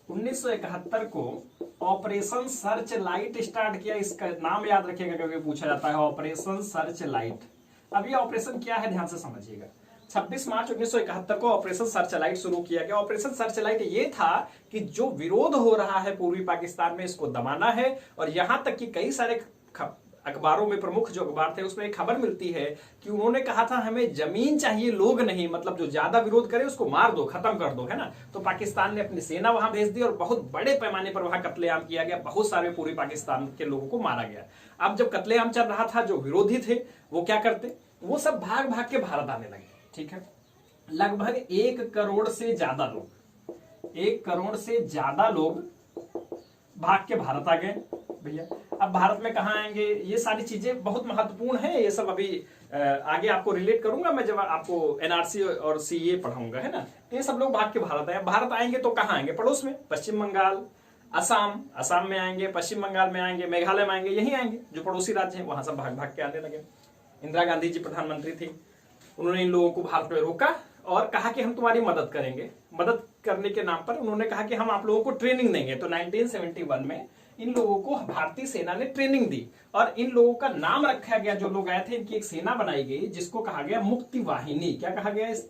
1971 को ऑपरेशन सर्च लाइट स्टार्ट किया। इसका नाम याद रखिएगा क्योंकि पूछा जाता है, ऑपरेशन सर्च लाइट। अब ये ऑपरेशन क्या है, ध्यान से समझिएगा। 26 मार्च 1971 को ऑपरेशन सर्चलाइट शुरू किया गया। ऑपरेशन सर्चलाइट ये था कि जो विरोध हो रहा है पूर्वी पाकिस्तान में इसको दबाना है, और यहां तक कि कई सारे अखबारों में, प्रमुख जो अखबार थे उसमें एक खबर मिलती है कि उन्होंने कहा था हमें जमीन चाहिए, लोग नहीं, मतलब जो ज्यादा विरोध करे उसको मार दो, खत्म कर दो, है ना। तो पाकिस्तान ने अपनी सेना वहां भेज दी और बहुत बड़े पैमाने पर वहां कत्लेआम किया गया, बहुत सारे पूर्वी पाकिस्तान के लोगों को मारा गया। अब जब कत्लेआम चल रहा था, जो विरोधी थे वो क्या करते, वो सब भाग भाग के भारत आने लगे, ठीक है। लगभग 1 करोड़ से ज्यादा लोग, 1 करोड़ से ज्यादा लोग भाग के भारत आ गए भैया। अब भारत में कहाँ आएंगे, ये सारी चीजें बहुत महत्वपूर्ण है, ये सब अभी आगे आपको रिलेट करूंगा मैं जब आपको एनआरसी और सीए पढ़ाऊंगा, है ना। ये सब लोग भाग के भारत आए। भारत आएंगे तो कहाँ आएंगे, पड़ोस में, पश्चिम बंगाल, असम में आएंगे, पश्चिम बंगाल में आएंगे, मेघालय में आएंगे, यही आएंगे जो पड़ोसी राज्य हैं, वहां सब भाग भाग के आने लगे। इंदिरा गांधी जी प्रधानमंत्री थी, उन्होंने इन लोगों को भारत में रोका और कहा कि हम तुम्हारी मदद करेंगे। मदद करने के नाम पर उन्होंने कहा कि हम आप लोगों को ट्रेनिंग देंगे। तो 1971 में इन लोगों को भारतीय सेना ने ट्रेनिंग दी और इन लोगों का नाम रखा गया, जो लोग आए थे इनकी एक सेना बनाई गई जिसको कहा गया मुक्ति वाहिनी। क्या कहा गया, इस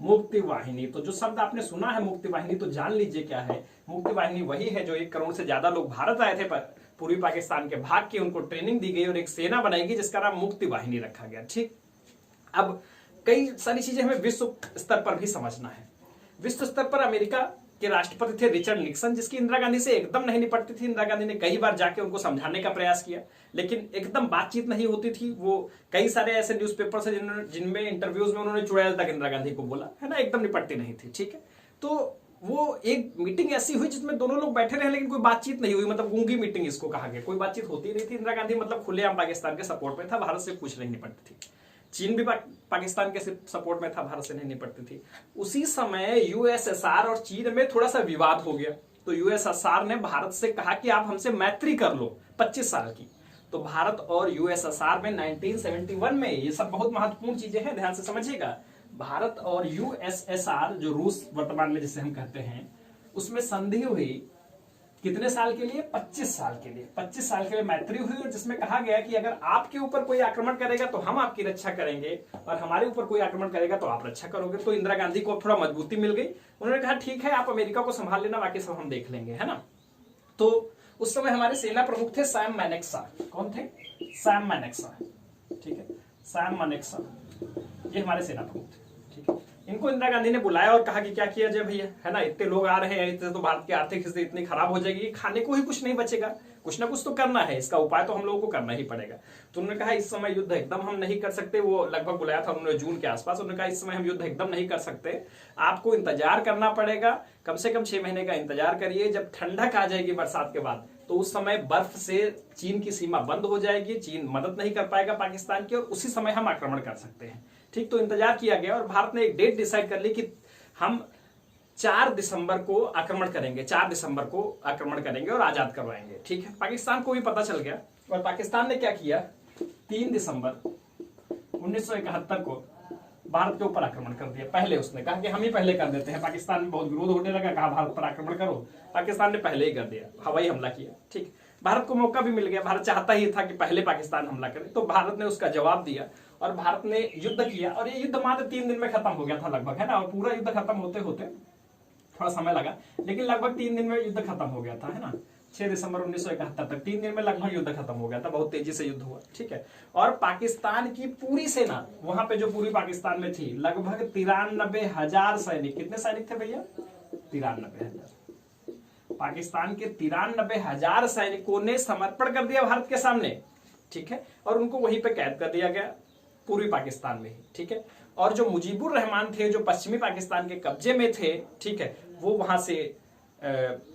मुक्ति वाहिनी। तो जो शब्द आपने सुना है मुक्ति वाहिनी, तो जान लीजिए क्या है। मुक्ति वाहिनी वही है जो 1 करोड़ से ज्यादा लोग भारत आए थे पूर्वी पाकिस्तान के, भाग के उनको ट्रेनिंग दी गई और एक सेना बनाई गई जिसका नाम मुक्ति वाहिनी रखा गया, ठीक। अब कई सारी चीजें हमें विश्व स्तर पर भी समझना है। विश्व स्तर पर अमेरिका के राष्ट्रपति थे रिचर्ड निक्सन, जिसकी इंदिरा गांधी से एकदम नहीं निपटती थी। इंदिरा गांधी ने कई बार जाके उनको समझाने का प्रयास किया, लेकिन एकदम बातचीत नहीं होती थी। वो कई सारे ऐसे न्यूज़पेपर से जिनमें इंटरव्यूज में उन्होंने चुड़ैल तक इंदिरा गांधी को बोला, है ना, एकदम निपटती नहीं थी, ठीक है। तो वो एक मीटिंग ऐसी हुई जिसमें दोनों लोग बैठे रहे लेकिन कोई बातचीत नहीं हुई, मतलब गूंगी मीटिंग इसको कहा गया, कोई बातचीत होती नहीं थी। इंदिरा गांधी मतलब खुलेआम पाकिस्तान के सपोर्ट में था, भारत से कुछ नहीं निपटती थी। चीन भी पाकिस्तान के सपोर्ट में था, भारत से नहीं निपटती थी। उसी समय यूएसएसआर और चीन में थोड़ा सा विवाद हो गया, तो यूएसएसआर ने भारत से कहा कि आप हमसे मैत्री कर लो 25 साल की। तो भारत और यूएसएसआर में 1971 में, ये सब बहुत महत्वपूर्ण चीजें हैं, ध्यान से समझिएगा। भारत और यूएसएसआर, जो रूस वर्तमान में जिसे हम कहते हैं, उसमें संधि हुई कितने साल के लिए, 25 साल के लिए। 25 साल के लिए मैत्री हुई और जिसमें कहा गया कि अगर आपके ऊपर कोई आक्रमण करेगा तो हम आपकी रक्षा करेंगे और हमारे ऊपर कोई आक्रमण करेगा तो आप रक्षा करोगे। तो इंदिरा गांधी को थोड़ा मजबूती मिल गई, उन्होंने कहा ठीक है आप अमेरिका को संभाल लेना, बाकी सब हम देख लेंगे, है ना। तो उस समय हमारे सेना प्रमुख थे सैम मैनेक्सा। कौन थे, सैम मैनेक्सा, ठीक है, सैम मैनेक्सा, ये हमारे सेना प्रमुख थे, ठीक है। इनको इंदिरा गांधी ने बुलाया और कहा कि क्या किया जाए भैया, है ना, इतने लोग आ रहे हैं, इतने तो भारत की आर्थिक स्थिति इतनी खराब हो जाएगी, खाने को ही कुछ नहीं बचेगा, कुछ ना कुछ तो करना है, इसका उपाय तो हम लोगों को करना ही पड़ेगा। तो उन्होंने कहा इस समय युद्ध एकदम हम नहीं कर सकते। वो लगभग बुलाया था उन्होंने जून के आसपास। उन्होंने कहा इस समय हम युद्ध एकदम नहीं कर सकते, आपको इंतजार करना पड़ेगा, कम से कम 6 महीने का इंतजार करिए। जब ठंडक आ जाएगी बरसात के बाद, तो उस समय बर्फ से चीन की सीमा बंद हो जाएगी, चीन मदद नहीं कर पाएगा पाकिस्तान की, और उसी समय हम आक्रमण कर सकते हैं, ठीक। तो इंतजार किया गया और भारत ने एक डेट डिसाइड कर ली कि हम 4 दिसंबर को आक्रमण करेंगे, 4 दिसंबर को आक्रमण करेंगे और आजाद करवाएंगे, ठीक है। पाकिस्तान को भी पता चल गया और पाकिस्तान ने क्या किया, 3 दिसंबर 1971 को भारत के ऊपर आक्रमण कर दिया। पहले उसने कहा कि हम ही पहले कर देते हैं, पाकिस्तान में बहुत विरोध होने लगा, कहा भारत पर आक्रमण करो, पाकिस्तान ने पहले ही कर दिया, हवाई हमला किया, ठीक। भारत को मौका भी मिल गया, भारत चाहता ही था कि पहले पाकिस्तान हमला करे, तो भारत ने उसका जवाब दिया और भारत ने युद्ध किया। और ये युद्ध मात्र 3 दिन में खत्म हो गया था लगभग, है ना, और पूरा युद्ध खत्म होते होते थोड़ा समय लगा, लेकिन लगभग 3 दिन में युद्ध खत्म हो गया था, है ना। 6 दिसंबर 1971 तक 3 दिन में लगभग युद्ध खत्म हो गया था, बहुत तेजी से युद्ध हुआ, ठीक है। और पाकिस्तान की पूरी सेना वहां पे जो पूरी पाकिस्तान में थी, लगभग 93,000 सैनिक, कितने सैनिक थे भैया, 93,000। पाकिस्तान के 93,000 सैनिकों ने समर्पण कर दिया भारत के सामने, ठीक है, और उनको वहीं पे कैद कर दिया गया पूर्वी पाकिस्तान में ही, ठीक है। और जो मुजीबुर रहमान थे, जो पश्चिमी पाकिस्तान के कब्जे में थे, ठीक है, वो वहां से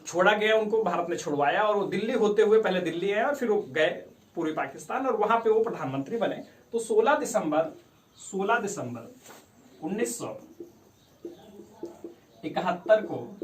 छोड़ा गया, उनको भारत ने छुड़वाया और वो दिल्ली होते हुए पहले दिल्ली आए और फिर वो गए पूर्वी पाकिस्तान और वहां पे वो प्रधानमंत्री बने। तो 16 दिसंबर 1971 को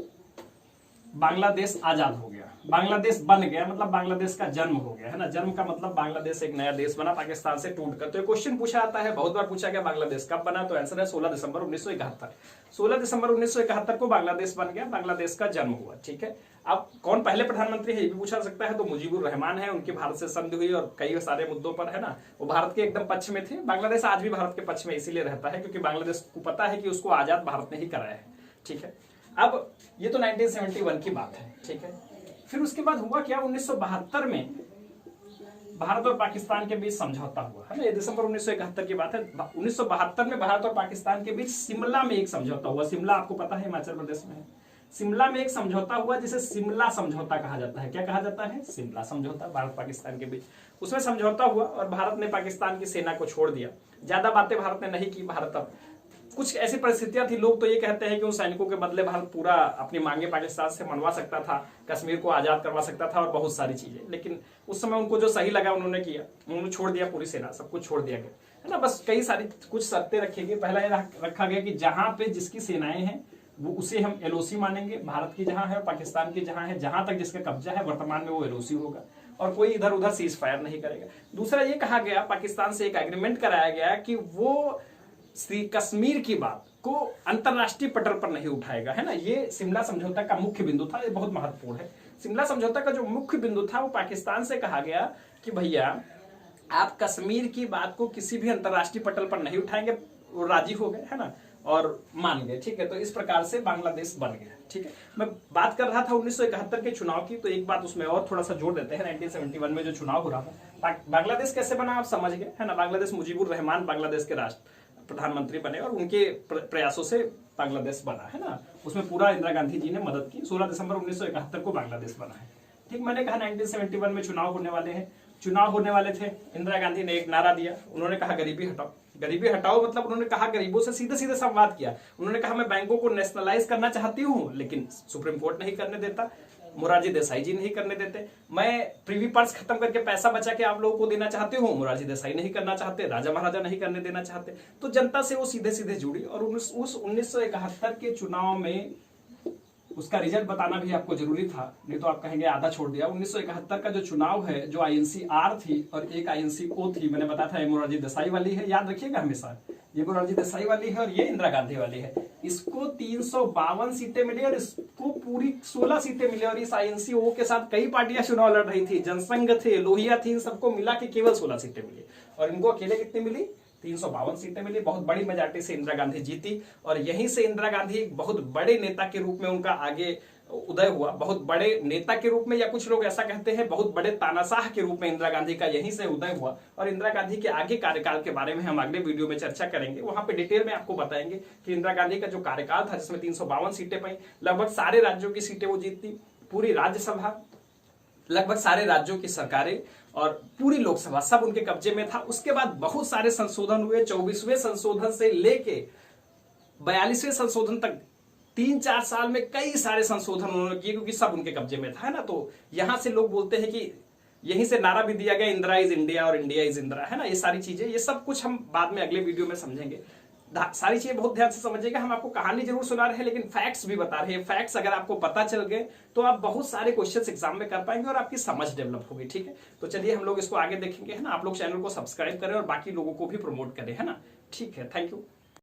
बांग्लादेश आजाद हो गया, बांग्लादेश बन गया, मतलब बांग्लादेश का जन्म हो गया, है ना। जन्म का मतलब बांग्लादेश एक नया देश बना पाकिस्तान से टूटकर। तो ये क्वेश्चन पूछा आता है, बहुत बार पूछा गया बांग्लादेश कब बना, तो आंसर है 16 दिसंबर 1971। 16 दिसंबर 1971 को बांग्लादेश बन गया, बांग्लादेश का जन्म हुआ, ठीक है। अब कौन पहले प्रधानमंत्री है ये भी पूछा सकता है, तो मुजीबुर रहमान है, उनकी भारत से संधि हुई और कई सारे मुद्दों पर है ना, वो भारत के एकदम पक्ष में थे। बांग्लादेश आज भी भारत के पक्ष में इसीलिए रहता है क्योंकि बांग्लादेश को पता है कि उसको आजाद भारत ने ही कराया है, ठीक है। अब ये तो 1971 की बात है, ठीक है। फिर उसके बाद हुआ क्या, 1972 में भारत और पाकिस्तान के बीच समझौता हुआ, है ना, ये दिसंबर 1971 की बात है। 1972 में भारत और पाकिस्तान के बीच शिमला में एक समझौता हुआ। शिमला आपको पता है हिमाचल प्रदेश में है। शिमला में एक समझौता हुआ जिसे शिमला समझौता कहा जाता है। क्या कहा जाता है? शिमला समझौता, भारत पाकिस्तान के बीच। उसमें समझौता हुआ और भारत ने पाकिस्तान की सेना को छोड़ दिया। ज्यादा बातें भारत ने नहीं की। भारत अब कुछ ऐसी परिस्थितियां थी, लोग तो ये कहते हैं कि उन सैनिकों के बदले भारत पूरा अपनी मांगे पाकिस्तान से मनवा सकता था, कश्मीर को आजाद करवा सकता था और बहुत सारी चीजें, लेकिन उस समय उनको जो सही लगा उन्होंने किया, उन्होंने छोड़ दिया, पूरी सेना सब कुछ छोड़ दिया गया, है ना। बस कई सारी कुछ शर्तें रखी गई। पहला ये रखा गया कि जहां पे जिसकी सेनाएं हैं वो उसे हम एलओसी मानेंगे, भारत की जहां है और पाकिस्तान की जहां है, जहां तक जिसका कब्जा है वर्तमान में वो एलओसी होगा और कोई इधर उधर सीज फायर नहीं करेगा। दूसरा ये कहा गया, पाकिस्तान से एक एग्रीमेंट कराया गया कि वो कश्मीर की बात को अंतरराष्ट्रीय पटल पर नहीं उठाएगा, है ना। ये शिमला समझौता का मुख्य बिंदु था, ये बहुत महत्वपूर्ण है। शिमला समझौता का जो मुख्य बिंदु था वो पाकिस्तान से कहा गया कि भैया आप कश्मीर की बात को किसी भी अंतरराष्ट्रीय पटल पर नहीं उठाएंगे। वो राजी हो गए, है ना, और मान गए, ठीक है। तो इस प्रकार से बांग्लादेश बन गया, ठीक है। मैं बात कर रहा था 1971 के चुनाव की, तो एक बात उसमें और थोड़ा सा जोड़ देते हैं। 1971 में जो चुनाव हो रहा था, बांग्लादेश कैसे बना आप समझ गए, है ना। बांग्लादेश, मुजीबुर रहमान बांग्लादेश के राष्ट्र प्रधानमंत्री बने और उनके प्रयासों से बांग्लादेश बना, है ना। उसमें पूरा इंदिरा गांधी जी ने मदद की। 16 दिसंबर 1971 को बांग्लादेश बना है, ठीक। मैंने कहा 1971 में चुनाव होने वाले हैं, चुनाव होने वाले थे। इंदिरा गांधी ने एक नारा दिया, उन्होंने कहा गरीबी हटाओ। गरीबी हटाओ मतलब उन्होंने कहा गरीबों से सीधे सीधे संवाद किया। उन्होंने कहा मैं बैंकों को नेशनलाइज करना चाहती हूँ लेकिन सुप्रीम कोर्ट नहीं करने देता, मोरारजी देसाई जी नहीं करने देते। मैं प्रीवी पर्स खत्म करके पैसा बचा के आप लोगों को देना चाहती हूँ, मोरारजी देसाई नहीं करना चाहते, राजा महाराजा नहीं करने देना चाहते। तो जनता से वो सीधे सीधे जुड़ी और उस 1971 के चुनाव में उसका रिजल्ट बताना भी आपको जरूरी था, नहीं तो आप कहेंगे आधा छोड़ दिया। 1971 का जो चुनाव है, जो INC-R थी और एक INC-O थी, मैंने बताया था ये मोरारजी देसाई वाली है, याद रखिएगा हमेशा, ये मोरारजी देसाई वाली है और ये इंदिरा गांधी वाली है। इसको 352 सीटें मिली और इसको पूरी 16 सीटें मिली और इस INC-O के साथ कई पार्टियां चुनाव लड़ रही थी, जनसंघ थे, लोहिया थी, इन सबको मिला के केवल 16 सीटें मिली और इनको अकेले कितनी मिली? 352 सीटें मिली। बहुत बड़ी मेजॉरिटी से इंदिरा गांधी जीती और यहीं से इंदिरा गांधी एक बहुत बड़े नेता के रूप में उनका आगे उदय हुआ। बहुत बड़े नेता के रूप में, या कुछ लोग ऐसा कहते हैं बहुत बड़े तानाशाह के रूप में इंदिरा गांधी का यहीं से उदय हुआ। और इंदिरा गांधी के आगे कार्यकाल के बारे में हम अगले वीडियो में चर्चा करेंगे, वहां पे डिटेल में आपको बताएंगे कि इंदिरा गांधी का जो कार्यकाल था जिसमें 352 सीटें पाई, लगभग सारे राज्यों की सीटें वो जीतती, पूरी राज्यसभा, लगभग सारे राज्यों की सरकारें और पूरी लोकसभा सब उनके कब्जे में था। उसके बाद बहुत सारे संशोधन हुए, 24वें संशोधन से लेके 42वें संशोधन तक 3-4 साल में कई सारे संशोधन उन्होंने किए क्योंकि सब उनके कब्जे में था, है ना। तो यहां से लोग बोलते हैं कि यहीं से नारा भी दिया गया इंदिरा इज इंडिया और इंडिया इज इंदिरा, है ना। ये सारी चीजें, ये सब कुछ हम बाद में अगले वीडियो में समझेंगे। सारी चीजें बहुत ध्यान से समझिएगा। हम आपको कहानी जरूर सुना रहे हैं लेकिन फैक्ट्स भी बता रहे हैं। फैक्ट्स अगर आपको पता चल गए तो आप बहुत सारे क्वेश्चंस एग्जाम में कर पाएंगे और आपकी समझ डेवलप होगी, ठीक है। तो चलिए हम लोग इसको आगे देखेंगे, है ना। आप लोग चैनल को सब्सक्राइब करें और बाकी लोगों को भी प्रमोट करें, है ना। ठीक है, थैंक यू।